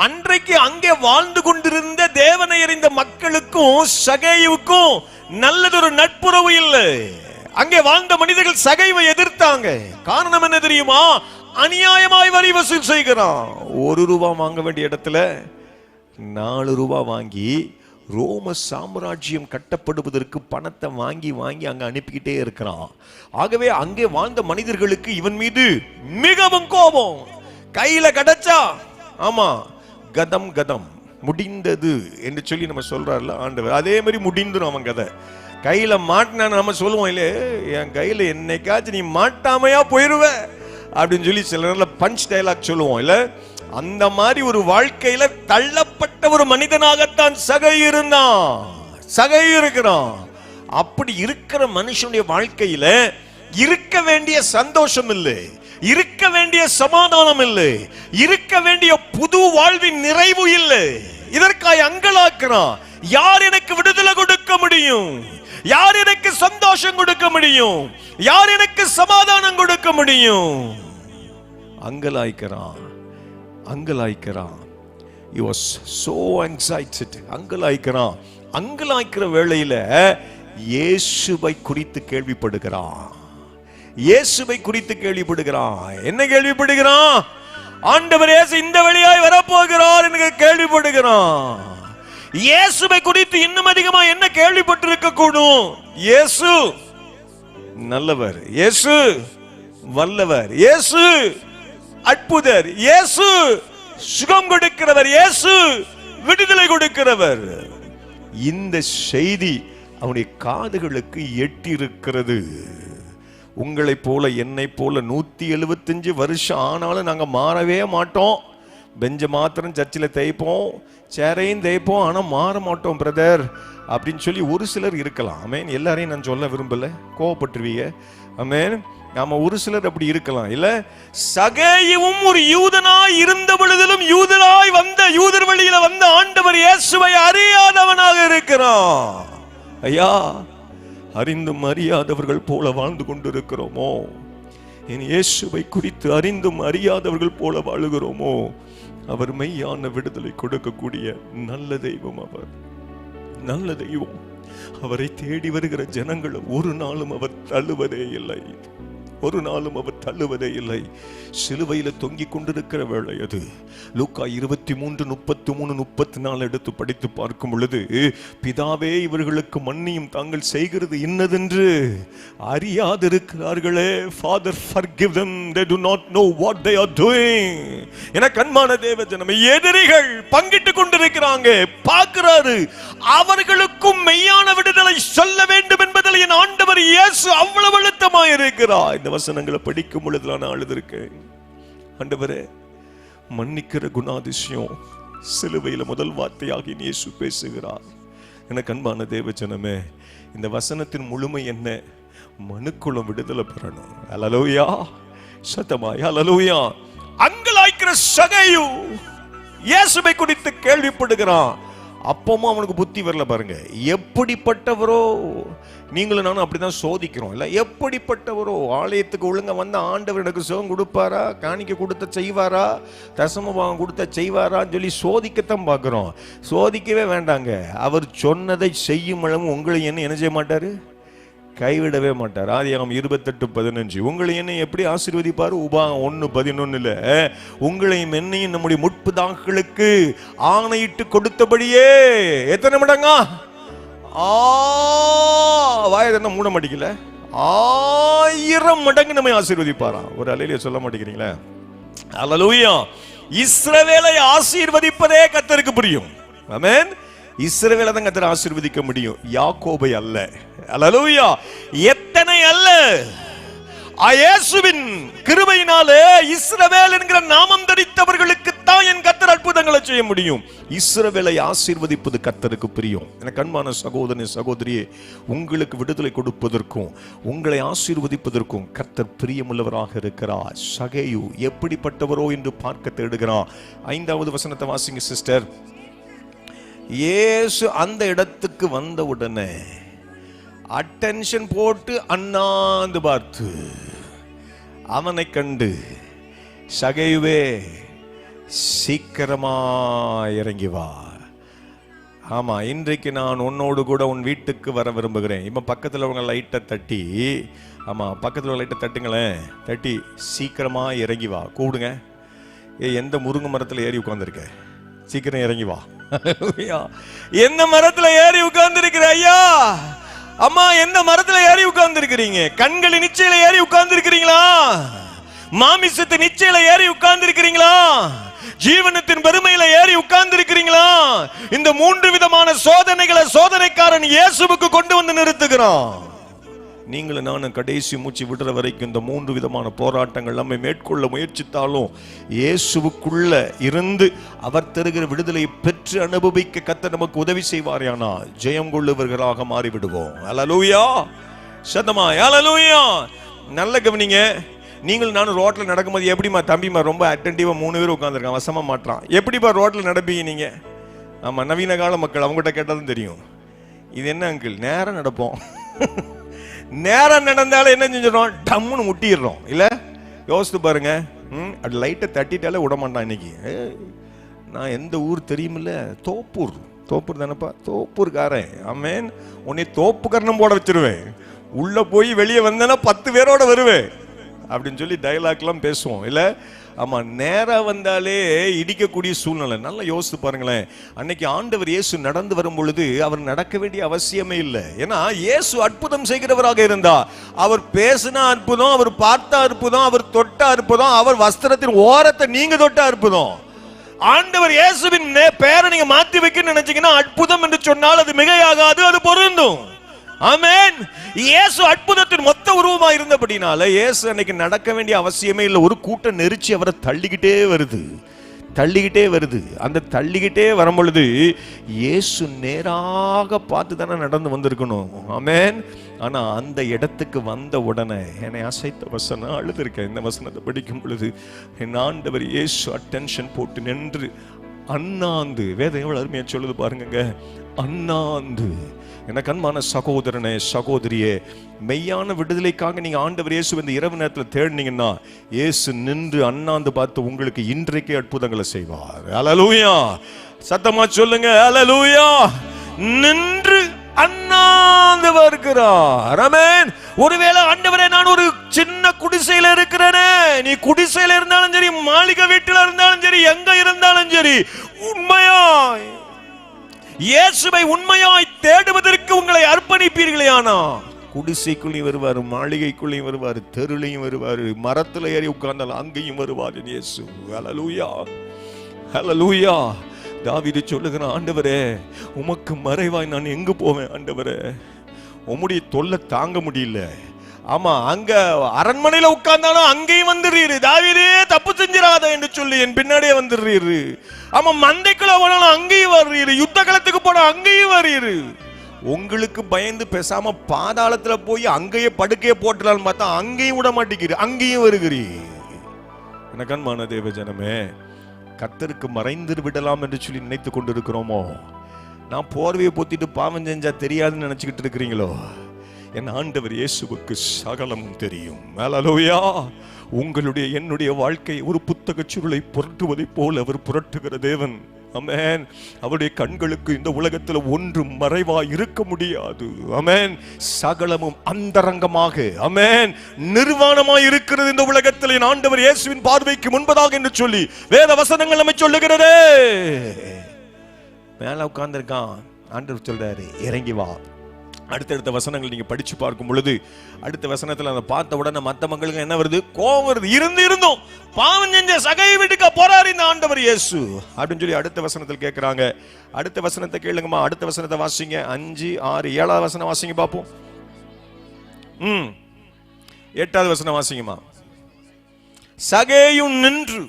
அன்றைக்கு அங்கே வாழ்ந்து கொண்டிருந்த தேவனை அறிந்த மக்களுக்கும் சகேயுவுக்கும் நல்லதொரு நட்புறவு இல்லை. அங்கே வாழ்ந்த மனிதர்கள் சகைவை எதிர்த்தாங்க. காரணம் என்ன தெரியுமா? அநியாயமாய் வரி வசூல் செய்கிறான். 1 ரூபாய் வாங்க வேண்டிய இடத்துல 4 ரூபாய் வாங்கி ரோம சாம்ராஜ்யம் கட்டப்படுவதற்கு பணத்தை வாங்கி வாங்கி அங்க அனுப்பிக்கிட்டே இருக்கிறான். ஆகவே அங்கே வாழ்ந்த மனிதர்களுக்கு இவன் மீது மிகவும் கோபம். கையில கிடைச்சா ஆமா கதம் கதம் முடிந்தது என்று சொல்லி நம்ம சொல்றாருல ஆண்டவர், அதே மாதிரி முடிந்துடும் அவன் கதை. கையில மாட்டினான்னு நம்ம சொல்லுவோம் இல்ல, என் கையில என்னைக்காச்சும் நீ மாட்டாமையா போயிருவ அப்படின்னு சொல்லி சில நேரத்தில் பஞ்ச் டயலாக் சொல்லுவோம் இல்ல. அந்த மாதிரி ஒரு வாழ்க்கையில தள்ளப்பட்ட ஒரு மனிதனாகத்தான் சகை இருந்தான், சகை இருக்கிறான். அப்படி இருக்கிற மனுஷனுடைய வாழ்க்கையில இருக்க வேண்டிய சந்தோஷம் இல்லை, இருக்க வேண்டிய சமாதானம் இல்லை, இருக்க வேண்டிய புது வாழ்வின் நிறைவு இல்லை. இதற்காக அங்கலாக்கிறான். யார் எனக்கு விடுதலை கொடுக்க முடியும்? யார் எனக்கு சந்தோஷம் கொடுக்க முடியும்? யார் எனக்கு சமாதானம் கொடுக்க முடியும்? அங்கலாய்க்கிறான், அங்கலாய்க்கிறான். He was so anxiety. அங்கலாய்க்கிறான். அங்கலாய்க்கிற வேளையில இயேசுவை குறித்து கேள்விப்படுகிறான். இயேசுவை குறித்து கேள்விப்படுகிறான். என்ன கேள்விப்படுகிறான்? ஆண்டவர் இயேசு இந்த வழியாய் வரப்போகிறார் என்று கேள்விப்படுகிறான். இயேசுவை குறித்து இன்னும் அதிகமா என்ன கேள்விப்பட்டிருக்க கூடும்? இயேசு நல்லவர், இயேசு வல்லவர், இயேசு அற்புதர், இயேசு சுகம் கொடுக்கிறவர், இயேசு விடுதலை கொடுக்கிறவர். இந்த செய்தி அவனுடைய காதுகளுக்கு எட்டியிருக்கிறது. உங்களை போல என்னை போல 175 வருஷம் ஆனாலும் நாங்க மாறவே மாட்டோம். பெஞ்ச மாத்திரம் சர்ச்சில் தேய்ப்போம், சேரையும் தேய்ப்போம், ஆனா மாற மாட்டோம் பிரதர் அப்படின்னு சொல்லி ஒரு சிலர் இருக்கலாம். ஆமென். எல்லாரையும் நான் சொல்ல விரும்பல, கோவப்பட்டுருவீங்க. ஆமென். நாம ஒரு சிலர் அப்படி இருக்கலாம் இல்ல. சகேயுவும் ஒரு யூதனாய் இருந்த பொழுதிலும் யூதனாய் வந்த யூதர் வழியில வந்த ஆண்டவர் இயேசுவை அறியாதவனாக இருக்கிறான். ஐயா, அறிந்தும் அறியாதவர்கள் போல வாழ்ந்து கொண்டிருக்கிறோமோ? என் இயேசுவை குறித்து அறிந்தும் அறியாதவர்கள் போல வாழுகிறோமோ? அவர் மெய்யான விடுதலை கொடுக்கக்கூடிய நல்ல தெய்வம். அவர் நல்ல தெய்வம். அவரை தேடி வருகிற ஜனங்கள் ஒரு நாளும் அவர் தள்ளுவதே இல்லை, ஒரு நாளும் அவர் தள்ளுவதே இல்லை. சிலுவையில தொங்கிக் கொண்டிருக்கிற வேளை அது. லூக்கா 23, 33, 34 எடுத்து படித்து பார்க்கும் பொழுது, பிதாவே இவர்களுக்கு மன்னியும், தாங்கள் செய்கிறது இன்னதென்று அறியாதிருக்கிறார்களே. Father, forgive them, they do not know what they are doing. என கண்மான தேவ ஜனமே, எதிரிகள் பங்கிட்டு கொண்டிருக்கிறாங்க, பார்க்கிறாரு. அவர்களுக்கும் மெய்யான விடுதலை சொல்ல வேண்டும் என்பதில் என் ஆண்டவர் இயேசு அவ்வளவு அழுத்தமாய் இருக்கிறார். இந்த வசனங்களை படிக்கும் பொழுது நான் அழுதிருக்கேன். ஆண்டவரே, மன்னிக்கிற குணாதிசயம் சிலுவையில முதல் வார்த்தையாகி இயேசு பேசுகிறார். எனக்கு அன்பான தேவ ஜனமே, இந்த வசனத்தின் முழுமை என்ன? மனுக்குளம் விடுதலை பெறணும். அல்லேலூயா, சத்தமாய் அல்லேலூயா. அங்கலாய்க்கிற சகேயு இயேசுவை குறித்து கேள்விப்படுகிறான். அப்பவும் அவனுக்கு புத்தி வரல. பாருங்க, எப்படிப்பட்டவரோ நீங்களும் நானும் அப்படிதான் சோதிக்கிறோம் இல்ல. எப்படிப்பட்டவரோ, ஆலயத்துக்கு ஒழுங்க வந்த ஆண்டவர் எனக்கு சுகம் கொடுப்பாரா, காணிக்க கொடுத்த செய்வாரா, தசம பாகம் கொடுத்த செய்வாரான்னு சொல்லி சோதிக்கத்தான் பார்க்கிறோம். சோதிக்கவே வேண்டாங்க. அவர் சொன்னதை செய்யும் அளவு உங்களை என்ன செய்ய மாட்டாரு, கைவிடவே மாட்டார். ஆதியாகமம் 28:15 உங்களை என்னை எப்படி ஆசீர்வதிப்பாரு? உபாகம் 1:11 உங்களையும் என்னையும் நம்முடைய முற்புதாக்களுக்கு ஆணையிட்டு கொடுத்தபடியே எத்தனை மடங்கா? வாயதை மூட மாட்டேங்கல, 1000 மடங்கு நம்மை ஆசீர்வதிப்பாராம். ஒரு அல்லேலூயா சொல்ல மாட்டேங்கிறீங்களா? அல்லேலூயா. இஸ்ரவேலை ஆசீர்வதிப்பதே கர்த்தருக்கு புரியும். ஆமென். இஸ்ரவேலை தான் கர்த்தர் ஆசீர்வதிக்க முடியும், யாக்கோபை அல்ல. அல்லேலூயா. எத்தனை அல்ல, இயேசுவின் கிருபையினாலே இஸ்ரவேல் என்கிற நாமம் தரித்தவர்களுக்கு தான் என் கர்த்தர் அற்புதங்களை செய்ய முடியும். இஸ்ரவேலை ஆசீர்வதிப்பது கர்த்தருக்கு பிரியம். எனக்கு அன்பான சகோதரனே சகோதரியே, உங்களுக்கு விடுதலை கொடுப்பதற்கும் உங்களை ஆசீர்வதிப்பதற்கும் கர்த்தர் பிரியமுள்ளவராக இருக்கிறார். சகேயு எப்படிப்பட்டவரோ என்று பார்க்க தேடுகிறார். 5வது வசனத்தை வாசிங்க சிஸ்டர். இயேசு அந்த இடத்துக்கு வந்த உடனே அட்டென்ஷன் போட்டு அண்ணாந்து பார்த்து அவனை கண்டு, சகேயுவே சீக்கிரமா இறங்கி வா. ஆமா, இன்றைக்கு நான் உன்னோடு கூட உன் வீட்டுக்கு வர விரும்புகிறேன். இப்ப பக்கத்துல உங்க லைட்டை தட்டி, ஆமா பக்கத்துல லைட்டை தட்டுங்களேன், தட்டி சீக்கிரமா இறங்கி வா கூடுங்க. எந்த முருங்கை மரத்துல ஏறி உட்கார்ந்துருக்க, சீக்கிரம் இறங்கி வா. எந்த மரத்துல ஏறி உட்கார்ந்து இருக்கிற ஐயா, அம்மா எந்த மரத்துல ஏறி உட்கார்ந்து இருக்கிறீங்க? கண்களின் நிச்சயில ஏறி உட்கார்ந்து இருக்கிறீங்களா? மாமிசத்து நிச்சயில ஏறி உட்கார்ந்து இருக்கிறீங்களா? ஜீவனத்தின் பெருமையில ஏறி உட்கார்ந்து இருக்கிறீங்களா? இந்த 3 விதமான சோதனைகளை சோதனைக்காரன் இயேசுவுக்கு கொண்டு வந்து நிறுத்துகிறான். நீங்களும் நானும் கடைசி மூச்சு விடுற வரைக்கும் இந்த 3 விதமான போராட்டங்கள் நம்மை மேற்கொள்ள முயற்சித்தாலும் இயேசுவுக்குள்ள இருந்து அவர் தருகிற விடுதலை பெற்று அனுபவிக்க கர்த்தர் நமக்கு உதவி செய்வாரானால் ஜெயம் கொள்ளுவர்களாக மாறிவிடுவோம். அல்லேலூயா, சத்தமா அல்லேலூயா. நல்ல கவனிங்க. நீங்கள் நானும் ரோட்ல நடக்கும்போது எப்படிமா தம்பிமா ரொம்ப அட்டென்டிவா 3 பேர் உட்காந்துருக்கான், வசமா மாட்டான், எப்படிப்பா ரோட்ல நடப்பீங்க நீங்க? ஆமா, நவீன கால மக்கள், அவங்ககிட்ட கேட்டதும் தெரியும். இது என்ன அங்கிள், நேரம் நடப்போம். நேரம் நடந்தாலும் என்ன செஞ்சிடறோம், டம்முன்னு முட்டிடுறோம் இல்ல? யோசித்து பாருங்க. அது லைட்டை தட்டிட்டாலே விட மாட்டான். இன்னைக்கு நான் எந்த ஊர் தெரியுமில்ல, தோப்பூர். தோப்பூர் தானப்பா, தோப்பூர்காரன். ஆமேன். உன்னை தோப்பு கர்ணம் போட வச்சிருவேன், உள்ள போய் வெளியே வந்தேன்னா 10 பேரோட வருவேன் அப்படின்னு சொல்லி டயலாக்லாம் பேசுவோம் இல்ல? ஆமா, நேரம் வந்தாலே இடிக்கக்கூடிய சூழ்நிலை. நல்லா யோசித்து பாருங்களேன். அன்னைக்கு ஆண்டவர் இயேசு நடந்து வரும் பொழுது அவர் நடக்க வேண்டிய அவசியமே இல்லை. ஏன்னா இயேசு அற்புதம் செய்கிறவராக இருந்தா, அவர் பேசினா அற்புதம், அவர் பார்த்தா அற்புதம், அவர் தொட்டா அற்புதம், அவர் வஸ்திரத்தின் ஓரத்தை நீங்க தொட்டா அற்புதம். ஆண்டவர் இயேசுவின் பேரை நீங்க மாத்தி வைக்க நினைச்சீங்கன்னா அற்புதம் என்று சொன்னால் அது மிகையாகாது, அது பொருந்தும். ஆமென். இயேசு அற்புதத்தின் மொத்த உருவமா இருந்தபடினால இயேசு அன்னைக்கு நடக்க வேண்டிய அவசியமே இல்லை. ஒரு கூட்டம் நெரிச்சி அவரை தள்ளிக்கிட்டே வருது. அந்த தள்ளிக்கிட்டே வரும் பொழுது இயேசு நேராக பார்த்து தானே நடந்து வந்திருக்கணும். ஆமென். ஆனா அந்த இடத்துக்கு வந்த உடனே என்னை அசைத்த வசனம் அழுதுருக்கேன். இந்த வசனத்தை படிக்கும் பொழுது என் ஆண்டவர் இயேசு அட்டென்ஷன் போட்டு நின்று அண்ணாந்து, வேதம் எவ்வளவு அருமையா சொல்லுது பாருங்க, அண்ணாந்து. எனக்கு அன்பான சகோதரனே சகோதரியே, மெய்யான விடுதலைக்காக நீங்க ஆண்டவர் இயேசு இந்த இரவு நேரத்தில் தேடினீங்கன்னா இயேசு நின்று அண்ணாந்து பார்த்து உங்களுக்கு இன்றைக்கே அற்புதங்களை செய்வார். அல்லேலூயா, சத்தமா சொல்லுங்க அல்லேலூயா. நின்று அண்ணாந்து வருகிறார். ஆமென். ஒருவேளை ஆண்டவரே நான் ஒரு சின்ன குடிசையில இருக்கிறேனே, நீ குடிசையில இருந்தாலும் சரி, மாளிகை வீட்டில இருந்தாலும் சரி, எங்க இருந்தாலும் சரி, உண்மையாய் இயேசுவை உண்மையாய் தேடுவதற்கு உங்களை அர்ப்பணிப்பீர்களேயானா குடிசைக்குள்ளேயும் வருவார், மாளிகைக்குள்ளேயும் வருவார், தெருளையும் வருவார், மரத்துல ஏறி உட்கார்ந்தால் அங்கேயும் வருவார் இயேசு. அல்லேலூயா, அல்லேலூயா. தாவீது சொல்லுகிறான், ஆண்டவரே உமக்கு மறைவாய் நான் எங்கு போவேன் ஆண்டவரே, உம்முடைய தொல்லை தாங்க முடியல. ஆமா, அங்க அரண்மனையில உட்கார்ந்தாலும் அங்கேயும் வந்துடுறீரு, தாவீதே தப்பு செஞ்சிடாத என்று சொல்லி என் பின்னாடியே வந்துடுறீரு. ஆமா, மந்தைக்குள்ள போனாலும் அங்கேயும் வர்றீரு, யுத்த களத்துக்கு போனா அங்கேயும் வர்றீரு. உங்களுக்கு பயந்து பேசாம பாதாளத்துல போய் அங்கேயே படுக்கையே போட்டலான்னு பார்த்தா அங்கேயும் விட மாட்டேங்கிறீ, அங்கேயும் வருகிறீ. எனக்கு அன்பான தேவ ஜனமே, கர்த்தருக்கு மறைந்து விடலாம் என்று சொல்லி நினைத்து கொண்டிருக்கிறோமோ? நான் போர்வையை பொத்திட்டு பாவம் செஞ்சா தெரியாதுன்னு நினைச்சுக்கிட்டு இருக்கிறீங்களோ? என் ஆண்டவர் இயேசுவுக்கு சகலமும் தெரியும். அல்லேலூயா. உங்களுடைய என்னுடைய வாழ்க்கை ஒரு புத்தக சுருளை புரட்டுவதை போல் அவர் புரட்டுகிற தேவன். ஆமென். அவருடைய கண்களுக்கு இந்த உலகத்தில் ஒன்றும் மறைவாய் இருக்க முடியாது. ஆமென். சகலமும் அந்தரங்கமாக, ஆமென், நிர்வாணமாய் இருக்கிறது இந்த உலகத்தில் என் ஆண்டவர் இயேசுவின் பார்வைக்கு முன்பதாக என்று சொல்லி வேத வசனங்கள் நம்மை சொல்லுகிறதே. மேல உட்கார்ந்திருக்கான், ஆண்டவர் சொல்றாரு இறங்கி வா. அடுத்தடுத்த வசனங்கள் நீங்க படிச்சு பார்க்கும் பொழுது அடுத்த வசனத்துல அதை பார்த்த உடனே மத்த மக்களுக்கு என்ன வருது? கோபம் வருது. இருந்தும் பாவம் செஞ்ச சகை வீட்டுக்கு போறாரு இந்த ஆண்டவர் இயேசு அப்படின்னு சொல்லி அடுத்த வசனத்தில் கேட்கிறாங்க. அடுத்த வசனத்தை கேளுங்கம்மா. அடுத்த வசனத்தை வாசிங்க. 5, 6, 7வது வசனம் வாசிங்க பாப்போம். 8வது வசனம் வாசிங்கம்மா. சகேயும் நின்று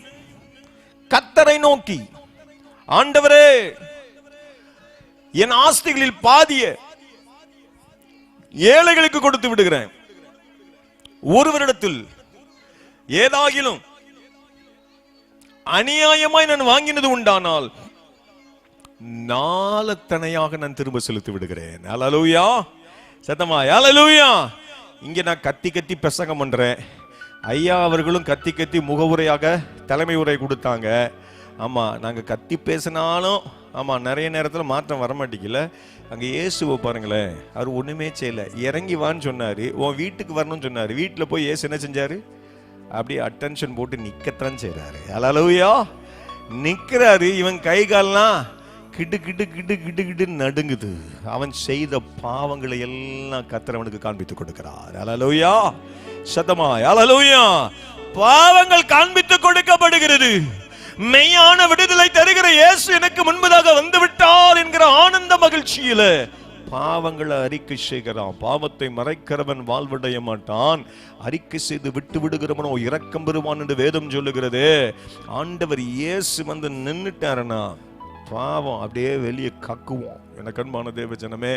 கர்த்தரை நோக்கி, ஆண்டவரே என் ஆஸ்திகளில் பாதிய ஏழைகளுக்கு கொடுத்து விடுகிறேன். ஒருவரிடத்தில் ஏதாகிலும் அநியாயமாய் நான் வாங்கினது உண்டானால் 4 தனையாக நான் திரும்ப செலுத்தி விடுகிறேன். அல்லேலூயா, சத்தமா அல்லேலூயா. இங்க நான் கத்தி கத்தி பிரசங்கம் பண்றேன். ஐயா அவர்களும் கத்தி கத்தி முகவுரையாக தலைமை உரை கொடுத்தாங்க. ஆமா, நாங்க கத்தி பேசினாலும் ஆமா, நிறைய நேரத்துல மாற்றம் வரமாட்டேங்கல. அங்க இயேசுவை பாருங்களேன், அவர் ஒண்ணுமே செய்யல. இறங்கி வான்னு சொன்னாரு, உன் வீட்டுக்கு வரணும்னு சொன்னாரு. வீட்டுல போய் இயேசு என்ன செஞ்சாரு? அப்படியே அட்டென்ஷன் போட்டு நிக்கத்தான் செய்றாரு. ஹல்லேலூயா. நிக்கிறாரு. இவன் கை கால்லாம் கிடு கிடு கிடு கிடு கிடு நடுங்குது. அவன் செய்த பாவங்களை எல்லாம் கர்த்தர் அவனுக்கு காண்பித்து கொடுக்கிறார். ஹல்லேலூயா. சத்தமாய் ஹல்லேலூயா. பாவங்கள் காண்பித்து கொடுக்கப்படுகிறது. மெய்யான விடுதலை தருகிற இயேசு எனக்கு முன்பதாக வந்து விட்டார் என்கிற ஆனந்த மகிழ்ச்சியில பாவங்களை அறிக்கை செய்கிறான். பாவத்தை மறைக்கிறவன் வாழ்வடைய மாட்டான், அறிக்கை செய்து விட்டு விடுகிறவனோ இரக்கம் பெறுவான் என்று வேதம் சொல்லுகிறது. ஆண்டவர் இயேசு வந்து நின்னுட்டாருன்னா பாவம் அப்படியே வெளியே கக்குவோம். எனக்கு அன்பான தேவ ஜனமே,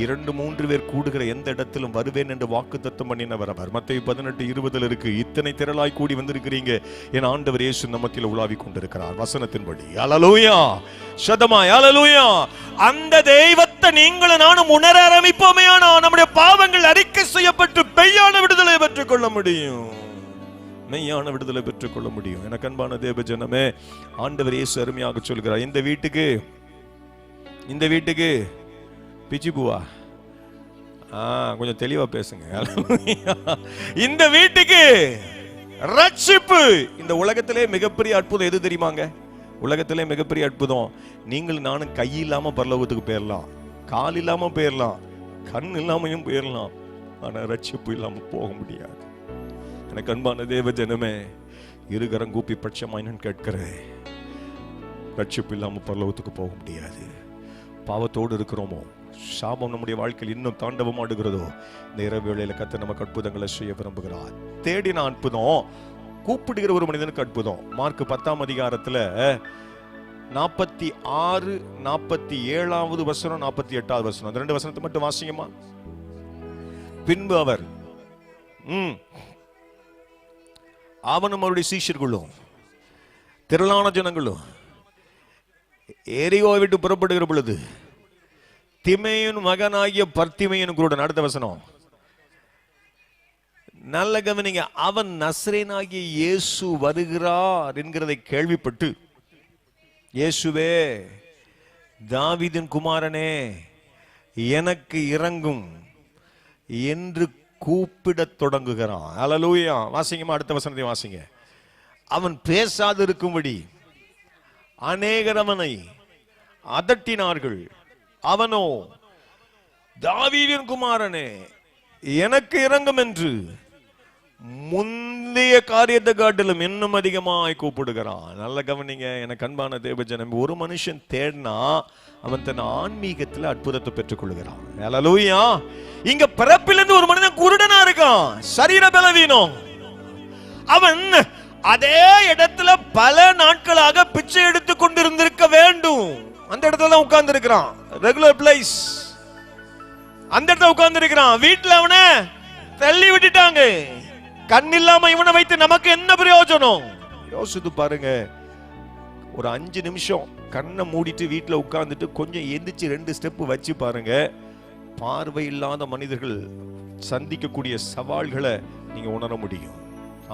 2-3 பேர் கூடுகிற எந்த இடத்திலும் வருவேன் என்று வாக்குத்தத்தம் பண்ணினவர் அவர். மத்தேயு 18:20 இருக்கு. இத்தனை திரளாய் கூடி வந்திருக்கிறீங்க, என் ஆண்டவர் இயேசு நம்மத்தில் உலாவி கொண்டிருக்கிறார் வசனத்தின்படி. ஹல்லேலூயா. சதமாய் ஹல்லேலூயா. அந்த தெய்வத்தை நீங்களும் நானும் உணர ஆரம்பிப்போமேயானா நம்முடைய பாவங்கள் அறிக்கை செய்யப்பட்டு மெய்யான விடுதலை பெற்றுக் கொள்ள முடியும். மெய்யான விடுதலை பெற்றுக் கொள்ள முடியும். எனக்கு அன்பான தேவ ஜனமே, ஆண்டவர் இயேசு அருமையாக சொல்கிறார், இந்த வீட்டுக்கு பிச்சி பூவா, கொஞ்சம் தெளிவா பேசுங்க. இந்த வீட்டுக்கு ரட்சிப்பு. இந்த உலகத்திலே மிகப்பெரிய அற்புதம் எது தெரியுமாங்க? உலகத்திலே மிகப்பெரிய அற்புதம், நீங்கள் நானும் கை இல்லாம பரலோகத்துக்கு போயிடலாம், கால் இல்லாம போயிடலாம், கண் இல்லாமையும் போயிடலாம். ஆனா ரட்சிப்பு இல்லாம போக முடியாது. எனக்கு அன்பான தேவ ஜனமே, இருகரம் கூப்பி பட்சமாய் நான் கேட்கிறேன், ரட்சிப்பு இல்லாம பரலோகத்துக்கு போக முடியாது. பாவத்தோடு இருக்கிறோமோ, சாபம் நம்முடைய வாழ்க்கையில் இன்னும் தாண்டவமாடுகிறதோ, இந்த இரவு வேளையில கர்த்தர் நமக்கு அற்புதங்களை செய்ய விரும்புகிறார். தேடின அற்புதம், கூப்பிடுகிற ஒரு மனிதனுக்கு அற்புதம். மார்க் 10ஆம் அதிகாரத்துல 46, 47வது வசனம், 48வது வசனம், அந்த 2 வசனத்தை மட்டும் வாசிங்கம்மா. பின்பு அவர் அவனும் அவருடைய சீஷர்களும் திரளான ஜனங்களும் எரிகோவை விட்டு புறப்படுகிற பொழுது திமேயின் மகனாகிய பர்த்திமேயின் கூட, அடுத்த வசனம் நல்ல கவனிங்க, அவன் நசரேயனாகிய இயேசு வருகிறார் என்கிறதை கேள்விப்பட்டு, இயேசுவே தாவீதின் குமாரனே எனக்கு இரங்கும் என்று கூப்பிடத் தொடங்குகிறான். ஹல்லேலூயா. வாசிங்கம்மா, அடுத்த வசனத்தை வாசிங்க. அவன் பேசாது இருக்கும்படி அநேகர் அவனை அதட்டினார்கள். அவனோ தாவீதின் குமாரனே எனக்கு இரங்கும் என்று முந்தைய காரியத்தை காட்டிலும் இன்னும் அதிகமாய் கூப்பிடுகிறான். நல்ல கவனிங்க எனக்கு அன்பான தேவஜனம், ஒரு மனுஷன் தேடினா அவன் தன் ஆன்மீகத்தில் அற்புதத்தை பெற்றுக் கொள்கிறான். ஹல்லேலூயா. இங்க பிறப்பிலிருந்து ஒரு மனிதன் குருடனா இருக்கான், சரீர பலவீனம். அவன் அதே இடத்துல பல நாட்களாக பிச்சை எடுத்துக் கொண்டிருந்திருக்க வேண்டும். அந்த இடத்துல உட்கார்ந்து இருக்கிறான், ரெகுலர் பிளேஸ், அந்த இடத்துல உட்கார்ந்து இருக்கிறான். வீட்டுல அவனை தள்ளி விட்டுட்டாங்க. கண் இல்லாம இவனை வைத்து நமக்கு என்ன பிரயோஜனம்? யோசித்து பாருங்க. ஒரு 5 நிமிஷம் கண்ணை மூடிட்டு வீட்டுல உட்கார்ந்துட்டு கொஞ்சம் எந்திரிச்சு 2 ஸ்டெப் வச்சு பாருங்க. பார்வை இல்லாத மனிதர்கள் சந்திக்கக்கூடிய சவால்களை நீங்க உணர முடியும்.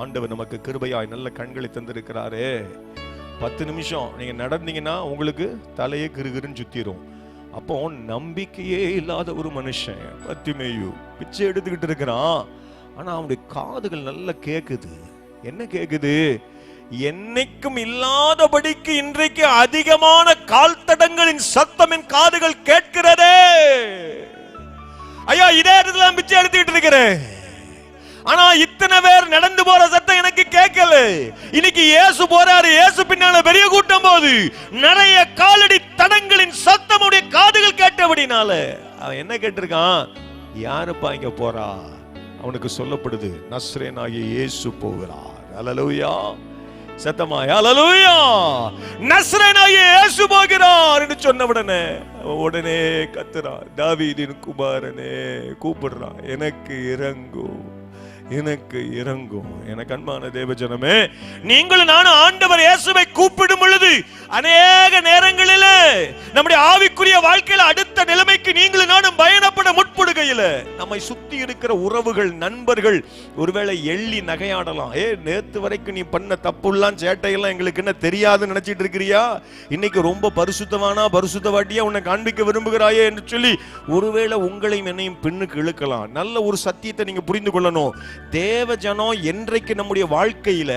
ஆண்டவர் நமக்கு கிருபையாய் நல்ல கண்களை தந்திருக்கிறாரே. 10 நிமிஷம் நீங்க நடந்தீங்கன்னா உங்களுக்கு தலையே கிருகிருன்னு சுத்திரும். அப்போ நம்பிக்கையே இல்லாத ஒரு மனுஷன் பத்திமேயு பிச்சை எடுத்துக்கிட்டு இருக்கிறான். ஆனா அவனுடைய காதுகள் நல்லா கேக்குது. என்ன கேக்குது? என்னைக்கும் இல்லாதபடிக்கு இன்றைக்கு அதிகமான கால் தடங்களின் சத்தம் என் காதுகள் கேட்கிறதே. ஐயா, இதே இடத்துல பிச்சை எடுத்துக்கிட்டு இருக்கிறேன், ஆனா இத்தனை பேர் நடந்து போற சத்தம் எனக்கு கேட்கல. இன்னைக்கு இயேசு போறாரு, இயேசு பின்னால பெரிய கூட்டம் போது நிறைய காலடி தடங்களின் சத்தம் உடைய காதுகள் கேட்டபடினால அவன் என்ன கேட்டிருக்கான்? யாருப்பா இங்க போறா? அவனுக்கு சொல்லப்படுது, நஸ்ரேயனாகிய இயேசு போகிறார். ஹல்லேலூயா. சத்தமா ஹல்லேலூயா. நஸ்ரேயனாகிய இயேசு போகிறார் என்று சொன்ன உடனே கத்துறான், தாவீதின் குமாரனே கூப்பிடுறான், எனக்கு இறங்கும், எனக்கு இறங்கும். எனக்கு அன்பான தேவஜனமே, நீங்கள் நானும் ஆண்டவர் இயேசுவை கூப்பிடும் பொழுது அநேக நேரங்களில் நம்முடைய ஆவிக்குரிய வாழ்க்கையில அடுத்த நிலைமைக்கு நீங்களும் நானும் பயணப்பட முற்படுகையில நம்மை சுத்தி இருக்கிற உறவுகள், நண்பர்கள் ஒருவேளை எள்ளி நகையாடலாம். நேத்து வரைக்கும் நீ பண்ண தப்புலாம் சேட்டையெல்லாம் எங்களுக்கு என்ன தெரியாதுன்னு நினைச்சிட்டு இருக்கிறியா? இன்னைக்கு ரொம்ப பரிசுத்தவானா பரிசுத்தவாட்டியா உன்னை காண்பிக்க விரும்புகிறாயே என்று சொல்லி ஒருவேளை உங்களையும் என்னையும் பின்னுக்கு இழுக்கலாம். நல்ல ஒரு சத்தியத்தை நீங்க புரிந்து கொள்ளணும். தேவ ஜனம் என்றைக்கு நம்முடைய வாழ்க்கையில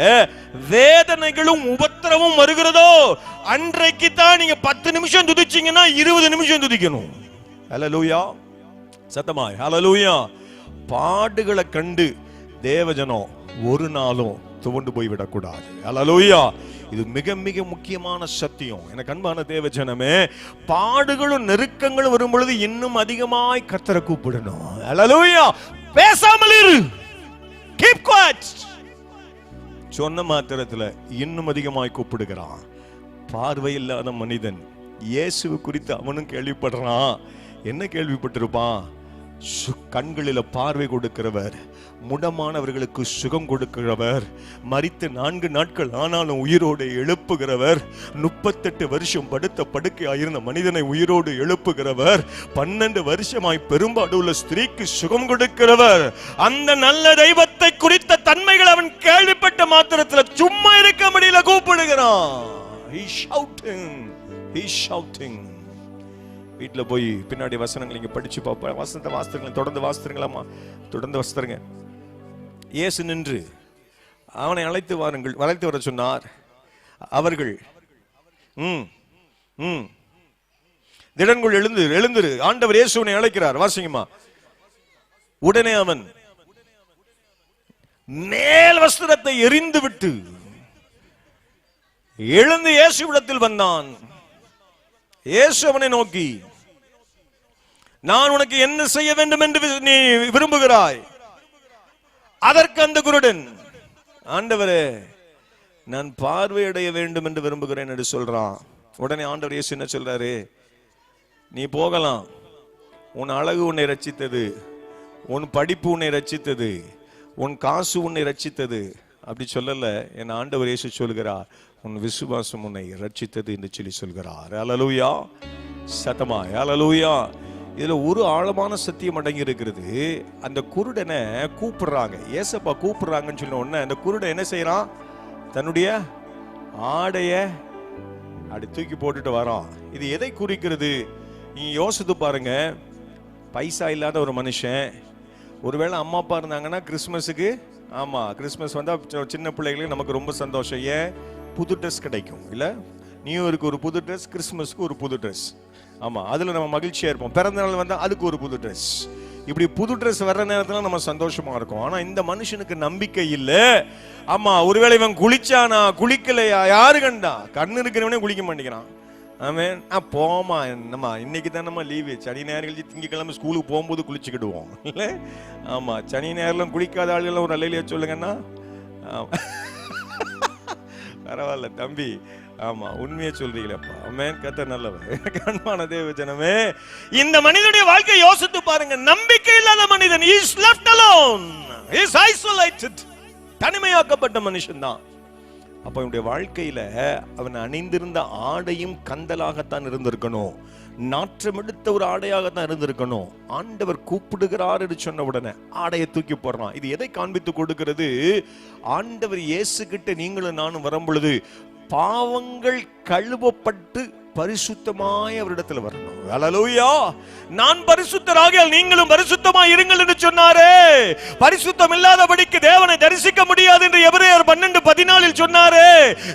வேதனைகளும் உபத்திரமும் வருகிறதோ அன்றைக்கு தான் நீங்க 10 நிமிஷம் துதிச்சீங்கன்னா 20 நிமிஷம் துதிக்கணும். ஹல்லேலூயா, சத்தமாய் ஹல்லேலூயா. பாடுகளை கண்டு தேவஜனம் ஒரு நாளும் துவண்டு போய்விடக்கூடாது. ஹல்லேலூயா. இது மிக மிக முக்கியமான சத்தியம். எனக்கு அன்பான தேவஜனமே, பாடுகளும் நெருக்கங்களும் வரும் பொழுது இன்னும் அதிகமாய் கர்த்தரை கூப்பிடணும். ஹல்லேலூயா. பேசாமல் இரு, keep quiet. சொன்ன மாத்திரத்துல இன்னும் அதிகமாய் கூப்பிடுகிறான். பார்வை இல்லாத மனிதன் இயேசு குறித்து அவனும் கேள்விப்படுறான். என்ன கேள்விப்பட்டிருப்பான்? கண்களில பார்வை கொடுக்கிறவர், முடமானவர்களுக்கு சுகம் கொடுக்கிறவர், மரித்து 4 நாட்கள் ஆனாலும் உயிரோடு எழுப்புகிறவர், 38 வருஷம் படுத்த படுக்கையாயிருந்த மனிதனை உயிரோடு எழுப்புகிறவர், 12 வருஷமாய் பெரும்பாடு உள்ள ஸ்திரீக்கு சுகம் கொடுக்கிறவர். அந்த நல்ல தெய்வத்தை குறித்த தன்மைகள் அவன் கேள்விப்பட்ட மாத்திரத்தில் சும்மா இருக்க முடியல, கூப்பிடுகிறான். He's shouting, he's shouting. வீட்டில் போய் பின்னாடி வசனங்கள் இங்கே படிச்சு பார்ப்ப. வசனத்தை வாசித்துருங்களேன், தொடர்ந்து வாசித்துருங்களாமா, தொடர்ந்து வாசித்துருங்க. இயேசு நின்று அவனை அழைத்து வாருங்கள், அழைத்து வர சொன்னார். அவர்கள் திடன்குள் எழுந்திரு, ஆண்டவர் இயேசுவை அழைக்கிறார். வாசிங்கம்மா. உடனே அவன் மேல் வஸ்திரத்தை எறிந்து விட்டு எழுந்து இயேசுவிடத்தில் வந்தான். இயேசு அவனை நோக்கி, நான் உனக்கு என்ன செய்ய வேண்டும் என்று நீ விரும்புகிறாய்? அதற்கு அந்த குருடன், ஆண்டவரே, நான் பார்வையடைய வேண்டும் என்று விரும்புகிறேன் என்று சொல்றான். உடனே ஆண்டவர் இயேசு என்ன சொல்றாரு? நீ போகலாம், உன் அழகு உன்னை ரட்சித்தது, உன் படிப்பு உன்னை ரட்சித்தது, உன் காசு உன்னை ரட்சித்தது. அப்படி சொல்லல. என் ஆண்டவர் இயேசு சொல்கிறார், உன் விசுவாசம் உன்னை ரட்சித்தது என்று சொல்லி சொல்கிறார். ஹல்லேலூயா, சத்தமாய் ஹல்லேலூயா. இதுல ஒரு ஆழமான சத்தியம் அடங்கி இருக்கிறது. அந்த குருடனை கூப்பிடுறாங்க, ஏசப்பா கூப்பிடுறாங்கன்னு சொன்ன உடனே அந்த குருடன் என்ன செய்யறான்? தன்னுடைய ஆடைய அப்படி தூக்கி போட்டுட்டு வரான். இது எதை குறிக்கிறது? நீங்க யோசித்து பாருங்க. பைசா இல்லாத ஒரு மனுஷன், ஒருவேளை அம்மா அப்பா இருந்தாங்கன்னா கிறிஸ்மஸுக்கு, ஆமா கிறிஸ்மஸ் வந்தா சின்ன பிள்ளைகளுக்கு நமக்கு ரொம்ப சந்தோஷம். ஏன்? புது ட்ரெஸ் கிடைக்கும் இல்ல? நியூ இயருக்கு ஒரு புது ட்ரெஸ், கிறிஸ்மஸ்க்கு ஒரு புது ட்ரெஸ். ஆமா, அதுல நம்ம மகிழ்ச்சியா இருப்போம். பிறந்த நாள் வந்தா அதுக்கு ஒரு புது ட்ரெஸ். இப்படி புது ட்ரெஸ் வர்ற நேரத்துல நம்ம சந்தோஷமா இருக்கும். ஆனா இந்த மனுஷனுக்கு நம்பிக்கை இல்ல. ஆமா, ஒருவேளை இவன் குளிச்சானா குளிக்கலையா யாரு கண்டா? கண்ணு இருக்கிறவனே குளிக்க மாட்டேங்கிறான். ஆமென். போமா, என்னம்மா இன்னைக்கு தான் நம்ம லீவு, சனி ஞாயிறு கழிச்சு திங்கக்கிழமை ஸ்கூலுக்கு போகும்போது குளிச்சுக்கிடுவோம் இல்ல? ஆமா, சனி ஞாயிறுலாம் குளிக்காத ஆளுகள் ஒரு அல்லையிலேயே சொல்லுங்கன்னா. பரவாயில்ல தம்பி, ஆமா உண்மையை சொல்றீங்களப்பா. ஆமென். கர்த்தர் நல்லவர். அன்பான தேவஜனமே, இந்த மனிதனுடைய வாழ்க்கை யோசித்து பாருங்க. நம்பிக்கை இல்லாத மனிதன், he is left alone, he is isolated, தனிமையாக்கப்பட்ட மனுஷன் தான். அப்ப அவனுடைய வாழ்க்கையில அவன் அணிந்திருந்த ஆடையும் கந்தலாகத்தான் இருந்திருக்கணும், நாற்றம் எடுத்த ஒரு ஆடையாகத்தான் இருந்திருக்கணும். ஆண்டவர் கூப்பிடுகிறார் என்று சொன்ன உடனே ஆடையை தூக்கி போடுறான். இது எதை காண்பித்து கொடுக்கிறது? ஆண்டவர் இயேசு கிட்ட நீங்களும் நானும் வரும் பொழுது பாவங்கள் கழுவப்பட்டு பரிசுத்தமாய் அவரிடத்தில் வரணும். ஹல்லேலூயா. நான் பரிசுத்தராகியால் நீங்களும் பரிசுத்தமாய் இருங்கள் என்று சொன்னாரே. பரிசுத்தம் இல்லாதபடிக்கு தேவனை தரிசிக்க முடியாது என்று எபிரேயர் 12:14 சொன்னாரே.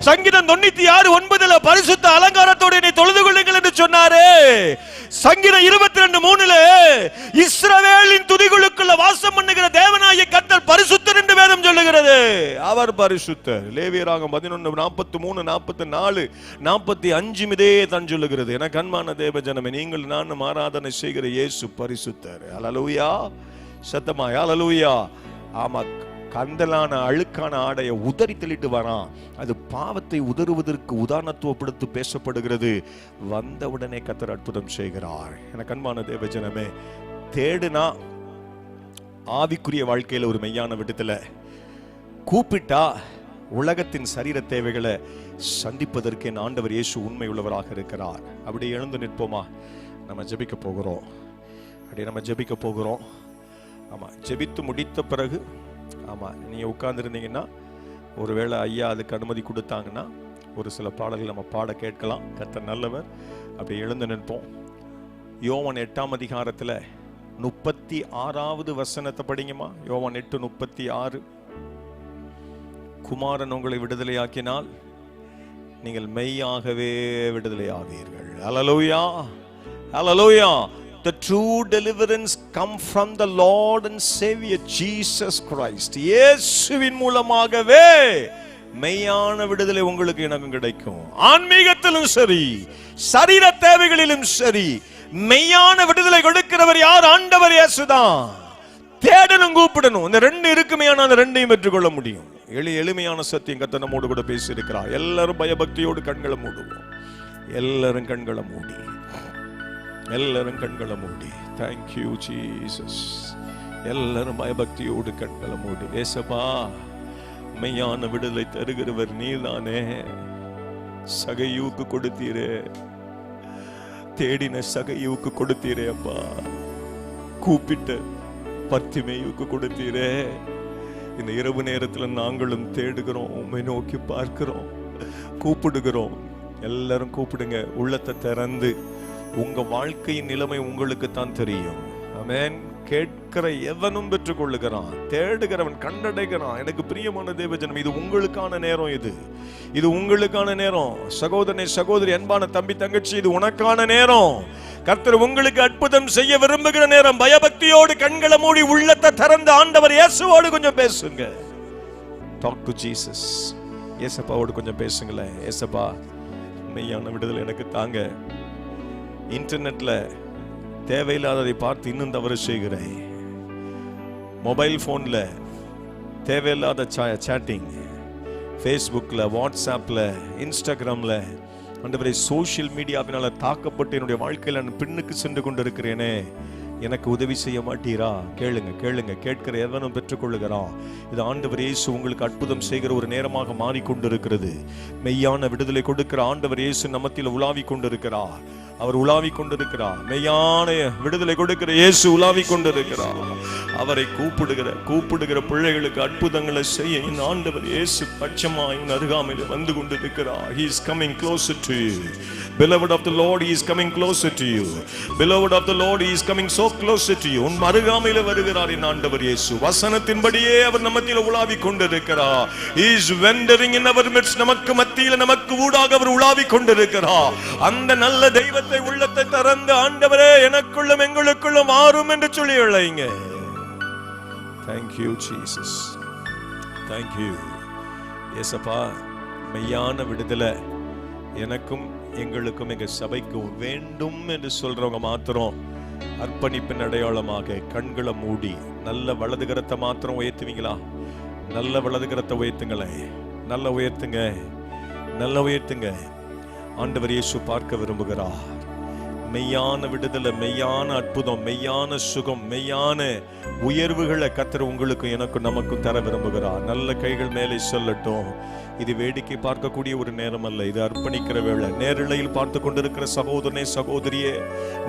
சங்கீதம் 96:9 பரிசுத்த அலங்காரத்தோடு என்னை தொழுது கொள்ளுங்கள் என்று சொன்னாரே. சங்கீதம் 22:3 இஸ்ரவேலின் துதிகளுக்குள்ள வாசம் பண்ணுகிற தேவனாகிய கர்த்தர் பரிசுத்தர் என்று வேதம் சொல்லுகிறது. அவர் பரிசுத்தர். லேவியராகமம் 11:43, 44, 45 இதே தான் சொல்லுகிறது. எனக்கு அன்பான தேவஜனமே, நீங்கள் நானும் ஆராதனை செய்கிற இயேசு பரிசுத்தர். ஹல்லேலூயா, சத்தமாய் ஹல்லேலூயா. ஆமா, கந்தலான அழுக்கான ஆடையை உதறி தள்ளிட்டு வரான். அது பாவத்தை உதறுவதற்கு உதாரணத்துவப்படுத்தி பேசப்படுகிறது. வந்தவுடனே கர்த்தர் அற்புதம் செய்கிறார். எனக்கு அன்பான தேவஜனமே, தேடுனா ஆவிக்குரிய வாழ்க்கையில ஒரு மெய்யான விடத்துல, கூப்பிட்டா உலகத்தின் சரீர தேவைகளை சந்திப்பதற்கு என் ஆண்டவர் இயேசு உண்மை உள்ளவராக இருக்கிறார். அப்படி எழுந்து நிற்போமா? நம்ம ஜெபிக்க போகிறோம். அப்படி நம்ம ஜெபிக்க போகிறோம். ஆமா, ஜெபித்து முடித்த பிறகு ஆமா நீங்க உட்கார்ந்துருந்தீங்கன்னா, ஒருவேளை ஐயா அதுக்கு அனுமதி கொடுத்தாங்கன்னா ஒரு சில பாடல்கள் நம்ம பாட கேட்கலாம். கர்த்தர் நல்லவர். அப்படி எழுந்து நிற்போம். யோவான் 8ஆம் அதிகாரத்துல 36வது வசனத்தை படிங்கம்மா. யோவான் 8:36. குமாரன் உங்களை விடுதலையாக்கினால் நீங்கள் மெய்யாகவே விடுதலை ஆவீர்கள். ஹல்லேலூயா, ஹல்லேலூயா. The true deliverance come from the Lord and Savior Jesus Christ. இயேசுவின் மூலமாகவே மெய்யான விடுதலை உங்களுக்கு எனக்கும் கிடைக்கும். ஆன்மீகத்திலும் சரி, சரீர தேவைகளிலும் சரி, மெய்யான விடுதலை கொடுக்கிறவர் யார்? ஆண்டவர் இயேசுதான். தேடணும், கூப்பிடணும். இந்த ரெண்டு இருக்குமே, அந்த ரெண்டையும் பெற்றுக்கொள்ள முடியும். எளிமையான சத்தியம் கர்த்தர் நம்மோடு கூட பேசி இருக்கிறார். எல்லாரும் பயபக்தியோடு கண்களை மூடுவோம். எல்லாரும் கண்களை மூடி, எல்லாரும் கண்களை மூடி. Thank you Jesus. எல்லாரும் பயபக்தியோடு கண்களை மூடி. ஏசப்பா, மெய்யான விடுதலை தருகிறவர் நீதானே. சகையூக்கு கொடுத்தீரே, தேடின சகையூக்கு கொடுத்தீரே அப்பா. கூப்பிட்ட பர்த்திமேயுக்கு கொடுத்தீரே. இந்த இரவு நேரத்தில் நாங்களும் தேடுகிறோம், உம்மை நோக்கி பார்க்கிறோம், கூப்பிடுகிறோம். எல்லாரும் கூப்பிடுங்க. உள்ளத்தை திறந்து, உங்க வாழ்க்கையின் நிலைமை உங்களுக்கு தான் தெரியும். ஆமென். கேட்கிற எவனும் பெற்றுக் கொள்ளுகிறான், தேடுகிறவன் கண்டடைகிறான். எனக்கு பிரியமான தேவஜனம், இது உங்களுக்கான நேரம். இது உங்களுக்கான நேரம். சகோதரனே, சகோதரி, அன்பான தம்பி, தங்கச்சி, இது உனக்கான நேரம். கர்த்தர் உங்களுக்கு அற்புதம் செய்ய விரும்புகிற நேரம். பயபக்தியோடு கண்களை மூடி உள்ளத்தை திறந்து ஆண்டவர் இயேசுவோடு கொஞ்சம் பேசுங்க. Talk to Jesus. இயேசப்பாவோடு கொஞ்சம் பேசுங்களேன். இயேசப்பா, மெய்யான விடுதலை எனக்கு தாங்க. இன்டர்நெட்ல தேவையில்லாததை பார்த்து இன்னும் தவறு செய்கிறேன். மொபைல் போன்ல தேவையில்லாத சேட்டிங், ஃபேஸ்புக்ல, வாட்ஸ்அப்ல, இன்ஸ்டாகிராம்ல, ஆண்டவரே சோஷியல் மீடியாவினால தாக்கப்பட்டு என்னுடைய வாழ்க்கையில் நான் பின்னுக்கு சென்று கொண்டிருக்கிறேனே, எனக்கு உதவி செய்ய மாட்டீரா? கேளுங்க, கேளுங்க. கேட்கிற எவனும் பெற்றுக்கொள்ளுகிறான். இது ஆண்டவர் இயேசு உங்களுக்கு அற்புதம் செய்கிற ஒரு நேரமாக மாறிக்கொண்டிருக்கிறது. மெய்யான விடுதலை கொடுக்கிற ஆண்டவர் இயேசு நம்மத்தில் உலாவிக் கொண்டிருக்கிறார். அவர் உலாவிக் கொண்டிருக்கிறார். மெய்யான விடுதலை கொடுக்கிற இயேசு உலாவிக் கொண்டிருக்கிறார். அவரை கூப்பிடுகிற பிள்ளைகளுக்கு அற்புதங்களை செய்ய இந்த ஆண்டவர் இயேசு பட்சமாய் அருகாமையில் வந்து கொண்டிருக்கிறார். He is coming closer to you. Beloved of the Lord, He is coming closer to you. Beloved of the Lord, He is coming so closer to you. உன் அருகாமையில் வருகிறார் இந்த ஆண்டவர் இயேசு. வசனத்தின்படியே அவர் நம்மத்தில் உலாவிக் கொண்டிருக்கிறார். He is wandering in our midst. நமக்கு மத்தியில், நமக்கு ஊடாக அவர் உலாவிக் கொண்டிருக்கிறார். அந்த நல்ல தெய்வத்தை உள்ளத்தை திறந்து, ஆண்டவரே எனக்குள்ளும் எங்களுக்குள்ளும் மாறும் என்று சொல்லி அழைங்க. Thank you Jesus. Thank you. இயேசப்பா, மெய்யான விடுதலை எனக்கும் எங்களுக்கும் எங்க சபைக்கும் வேண்டும் என்று சொல்றவங்க மாத்திரம் அர்ப்பணிப்பின் அடையாளமாக கண்களை மூடி நல்ல வலதுகரத்தை மாத்திரம் உயர்த்துவீங்களா? நல்ல வலதுகரத்தை உயர்த்துங்களேன். நல்ல உயர்த்துங்க, நல்ல உயர்த்துங்க. ஆண்டவர் இயேசு பார்க்க விரும்புகிறார். மெய்யான விடுதலை, மெய்யான அற்புதம், மெய்யான சுகம், மெய்யான உயர்வுகளை கர்த்தர் உங்களுக்கும் எனக்கும் நமக்கும் தர விரும்புகிறார். நல்ல கைகள் மேலே சொல்லட்டும். இது வேடிக்கை பார்க்கக்கூடிய ஒரு நேரம் அல்ல, இது அர்ப்பணிக்கிற வேளை. நேரிழையில் பார்த்து கொண்டிருக்கிற சகோதரனே, சகோதரியே,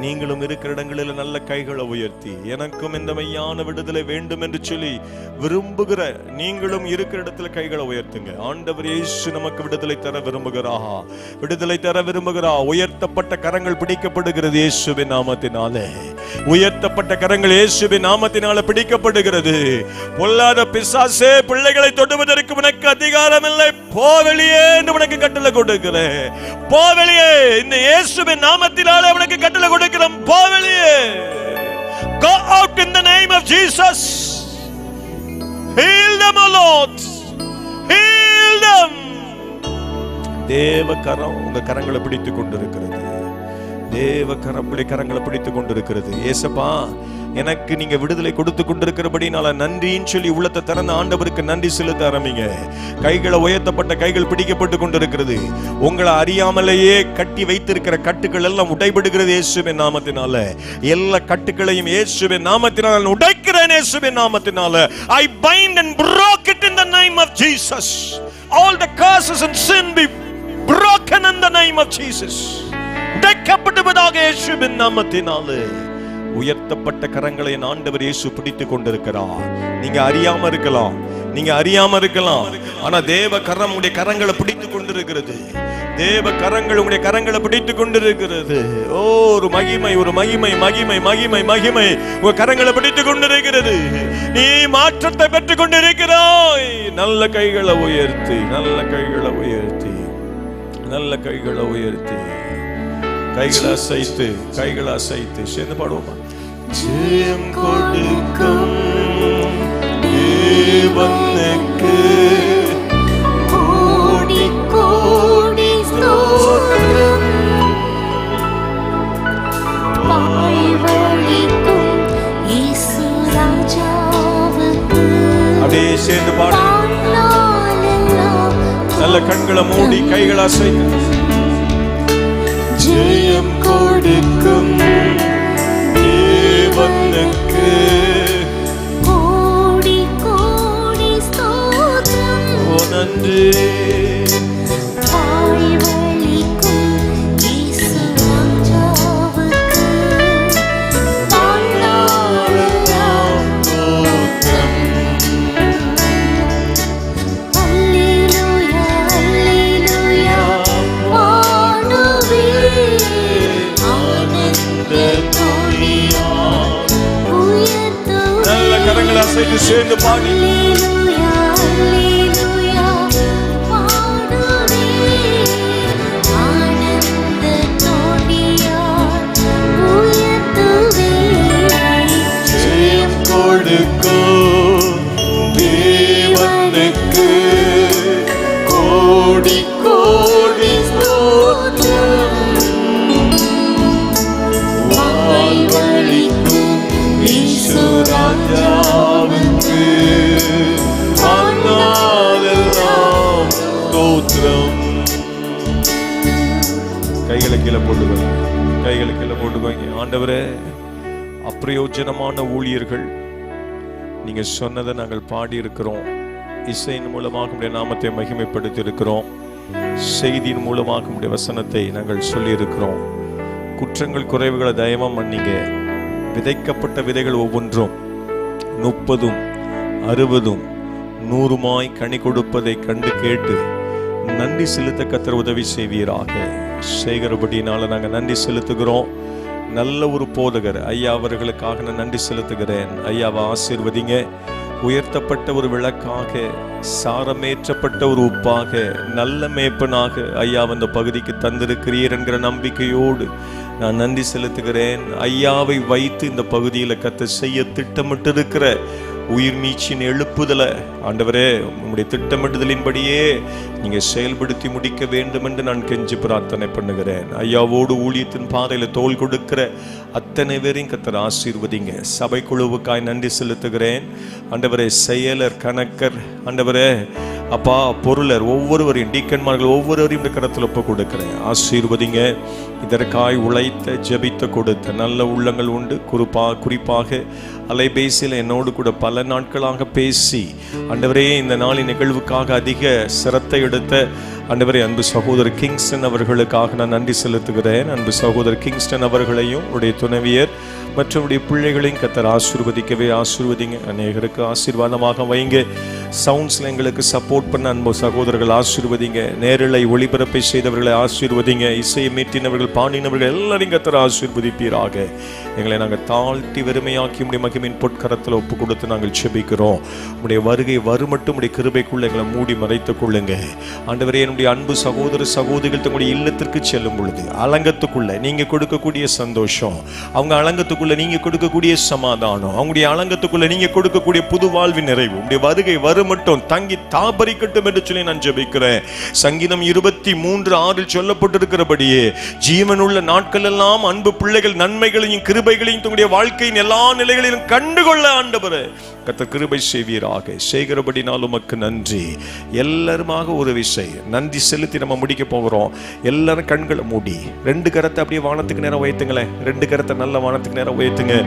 நீங்களும் இருக்கிற இடங்களில் நல்ல கைகளை உயர்த்தி எனக்கும் இந்த மெய்யான விடுதலை வேண்டும் என்று சொல்லி விரும்புகிற நீங்களும் இருக்கிற இடத்துல கைகளை உயர்த்துங்க. ஆண்டவர் இயேசு நமக்கு விடுதலை தர விரும்புகிறா, விடுதலை தர விரும்புகிறா. உயர்த்தப்பட்ட கரங்கள் பிடிக்கப்படுகிறது இயேசுவின் நாமத்தினாலே. உயர்த்தப்பட்ட கரங்கள் இயேசுவின் நாமத்தினால பிடிக்கப்படுகிறது. பொல்லாத பிசாசே, பிள்ளைகளை தொடுவதற்கு உனக்கு அதிகாரம் இல்லை, போ வெளியே என்று உனக்கு கட்டளை கொடுக்கிறேன். போ வெளியே, இந்த இயேசுவின் நாமத்தினாலே உனக்கு கட்டளை கொடுக்கிறேன். போ வெளியே. Go out in the name of Jesus. Heal them, O Lord. Heal them. தேவ கரம் உங்க கரங்களை பிடித்துக் கொண்டிருக்கிறது. தேவ கரங்களை பிடித்துக் கொண்டிருக்கிறது. ஏசப்பா, எனக்கு நீங்க விடுதலை கொடுத்து கொண்டிருக்கிறபடினால நன்றின்னு சொல்லி உள்ளத்தை திறந்த ஆண்டவருக்கு நன்றி செலுத்த ஆரம்பிங்க. கைகளை உயர்த்தப்பட்ட கைகள் பிடிக்கப்பட்டு கொண்டிருக்கிறது. உங்களை அறியாமலேயே கட்டி வைத்திருக்கிற கட்டுகள் எல்லாம் உடைபடுகிறது இயேசுவின் நாமத்தினால. எல்லா கட்டுகளையும் இயேசுவின் நாமத்தினால உடைக்கிறேன். இயேசுவின் நாமத்தினால I bind and broke it in the name name of Jesus. All the curses and sin be broken in the name of Jesus. உடைக்கப்படுவதாக இயேசுவின் நாமத்தினாலே. உயர்த்தப்பட்ட கரங்களை ஆண்டவர் இயேசு பிடித்துக் கொண்டிருக்கிறார். நீங்க அறியாம இருக்கலாம், ஆனா தேவ கரம் உடைய கரங்களை பிடித்துக் கொண்டிருக்கிறது. தேவ கரங்கள் உடைய கரங்களை பிடித்துக் கொண்டிருக்கிறது. ஓ, ஒரு மகிமை உங்க கரங்களை பிடித்துக் கொண்டிருக்கிறது. நீ மாற்றத்தை பெற்றுக் கொண்டிருக்கிறாய். நல்ல கைகளை உயர்த்தி கைகளை அசைத்து சேர்ந்து பாடுவோமா? ஜெயம் கொடுக்கும் தேவனுக்கு கோடி கோடி ஸ்தோத்திரம். வாழ்வளிக்கும் இயேசு ராஜாவுக்கு அப்படியே சேர்ந்து பாடு. நல்ல கண்களை மூடி கைகளை அசைத்து ஜெயம் கொடுக்கும் தேவனுக்கு கோடி கோடி ஸ்தோத்திரம். ஓ நன்றி. வாழ்வளிக்கும் இயேசு ராஜாவுக்கு வாழ்நாளெல்லாம் ஸ்தோத்திரம். அல்லேலூயா அல்லேலூயா பாடுவேன் ஆனந்த துதியால் உயர்த்துவேன். நல்ல கரங்களை அசைத்து சேர்ந்து பாடி அல்லேலூயா அல்லேலூயா பாடுவேன் ஆனந்த துதியால் உயர்த்துவேன். ஜெயம் கொடுக்கும் தேவனுக்கு கோடி கோடி ஸ்தோத்திரம். வாழ்வளிக்கும் இயேசு ராஜாவுக்கு வாழ்நாளெல்லாம் ஸ்தோத்திரம். கைகளை கீழே போட்டுக்கோங்க. ஆண்டவரே, அப்பிரயோஜனமான ஊழியர்கள், நீங்க சொன்னதை நாங்கள் பாடி இருக்கிறோம். இசையின் மூலமாக உடைய நாமத்தை மகிமைப்படுத்தி இருக்கிறோம். செய்தியின் மூலமாக உடைய வசனத்தை நாங்கள் சொல்லி இருக்கிறோம். குற்றங்கள் குறைவுகளை தயவா மன்னிங்க. விதைக்கப்பட்ட விதைகள் ஒவ்வொன்றும் 30, 60, 100 கனி கொடுப்பதை கண்டு கேட்டு நன்றி செலுத்த கர்த்தர் உதவி செய்வீராக. செய்கிறபடினால நாங்கள் நன்றி செலுத்துகிறோம். நல்ல ஒரு போதகர் ஐயா அவர்களுக்காக நான் நன்றி செலுத்துகிறேன். ஐயாவை ஆசீர்வதிங்க. உயர்த்தப்பட்ட ஒரு விளக்காக, சாரமேற்றப்பட்ட ஒரு உப்பாக, நல்ல மேய்ப்பனாக ஐயா அந்த பகுதிக்கு தந்திருக்கிறீர் என்கிற நம்பிக்கையோடு நான் நன்றி செலுத்துகிறேன். ஐயாவை வைத்து இந்த பகுதியில் கர்த்தர் செய்ய திட்டமிட்டு இருக்கிற உயிர் மீச்சின் எழுப்புதல ஆண்டவரே, உங்களுடைய திட்டமிடுதலின்படியே நீங்க செயல்படுத்தி முடிக்க வேண்டும் என்று நான் கெஞ்சி பிரார்த்தனை பண்ணுகிறேன். ஐயாவோடு ஊழியத்தின் பாதையில தோள் கொடுக்கிற அத்தனை பேரையும் கர்த்தர் ஆசீர்வதிங்க. சபை குழுவுக்காய் நன்றி செலுத்துகிறேன். ஆண்டவரே, செயலர், கணக்கர், ஆண்டவரே அப்பா, பொருளர் ஒவ்வொருவரையும், டீக்கன்மார்கள் ஒவ்வொருவரையும் இந்த கரத்தில் ஒப்பு கொடுக்கிறேன். ஆசீர்வதிங்க. இதற்காய் உழைத்த, ஜெபித்த, கொடுத்த நல்ல உள்ளங்கள் உண்டு. குறிப்பாக அலைபேசியில் என்னோடு கூட பல நாட்களாக பேசி ஆண்டவரே இந்த நாளின் நிகழ்வுக்காக அதிக சிரத்தை எடுத்த ஆண்டவரே அன்பு சகோதரர் கிங்ஸ்டன் அவர்களுக்காக நான் நன்றி செலுத்துகிறேன். அன்பு சகோதரர் கிங்ஸ்டன் அவர்களையும் உடைய துணைவியர் மற்றும் உடைய பிள்ளைகளையும் கர்த்தர் ஆசீர்வதிங்க. அநேகருக்கு ஆசீர்வாதமாக வைங்க. சவுண்ட்ஸ்ல எங்களுக்கு சப்போர்ட் பண்ண அன்பு சகோதரர்கள் ஆசீர்வதிங்க. நேரலை ஒளிபரப்பை செய்தவர்களை ஆசீர்வதிங்க. இசையை மீட்டினவர்கள், பாடினவர்கள் எல்லாரையும் கர்த்தர் ஆசீர்வதிப்பீராக. எங்களை நாங்கள் தாழ்த்தி வெறுமையாக்கி உடைய மகிமையின் பொற்கரத்தில் ஒப்பு கொடுத்து நாங்கள் செபிக்கிறோம். உடைய வருகை வருமட்டும் உடைய கிருபைக்குள்ள எங்களை மூடி மறைத்துக் கொள்ளுங்க. ஆண்டவரே, என்னுடைய அன்பு சகோதர சகோதரிகள் தங்களுடைய இல்லத்திற்கு செல்லும் பொழுது அலங்கத்துக்குள்ள நீங்க கொடுக்கக்கூடிய சந்தோஷம், அவங்க அலங்கத்துக்குள்ள நீங்க கொடுக்கக்கூடிய சமாதானம், அவங்களுடைய அலங்கத்துக்குள்ள நீங்க கொடுக்கக்கூடிய புது வாழ்வின் நிறைவு உடைய வருகை வருமட்டும் தங்கி தாபரிக்கட்டும் என்று சொல்லி நான் ஜெபிக்கிறேன். சங்கீதம் 23:6 சொல்லப்பட்டிருக்கிறபடியே ஜீவனுள்ள நாட்கள் எல்லாம் அன்பு பிள்ளைகள் நன்மைகளையும் கிருபைகளையும் தங்களுடைய வாழ்க்கையின் எல்லா நிலைகளிலும் கண்டுகொள்ள ஆண்டவரே கர்த்தர் கிருபை செய்வீராக. செய்கிறபடினால் உமக்கு நன்றி. எல்லாருமாக ஒரு விஷயம் நன்றி செலுத்தி நம்ம முடிக்க போகிறோம். எல்லாரும் கண்களை மூடி 2 கரத்தை அப்படியே வானத்துக்கு நேரம் உயர்த்துங்களேன். 2 கரத்தை நல்ல வானத்துக்கு நேரம் உயர்த்துங்க.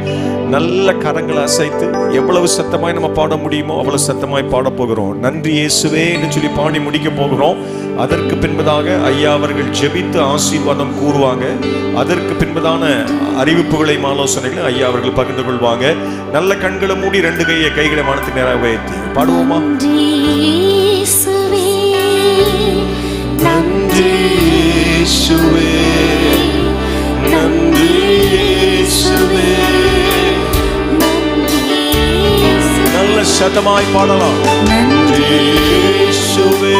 நல்ல கரங்களை அசைத்து எவ்வளவு சத்தமாய் நம்ம பாட முடியுமோ அவ்வளவு சத்தமாய் பாடப்போகிறோம். நன்றி இயேசுவே என்று சொல்லி பாடி முடிக்க போகிறோம். அதற்கு பின்பதாக ஐயா அவர்கள் ஜெபித்து ஆசீர்வாதம் கூறுவாங்க. அதற்கு பின்பதான அறிவிப்புகளை ஆலோசனைகளை ஐயா அவர்கள் பகிர்ந்து கொள்வாங்க. நல்ல கண்களை மூடி 2 கைகளை வானத்துக்கு நேராக உயர்த்தி பாடுவோமா? நன்றி இயேசுவே, நன்றி இயேசுவே, நல்ல சத்தமாய் பாடலாம். நன்றி இயேசுவே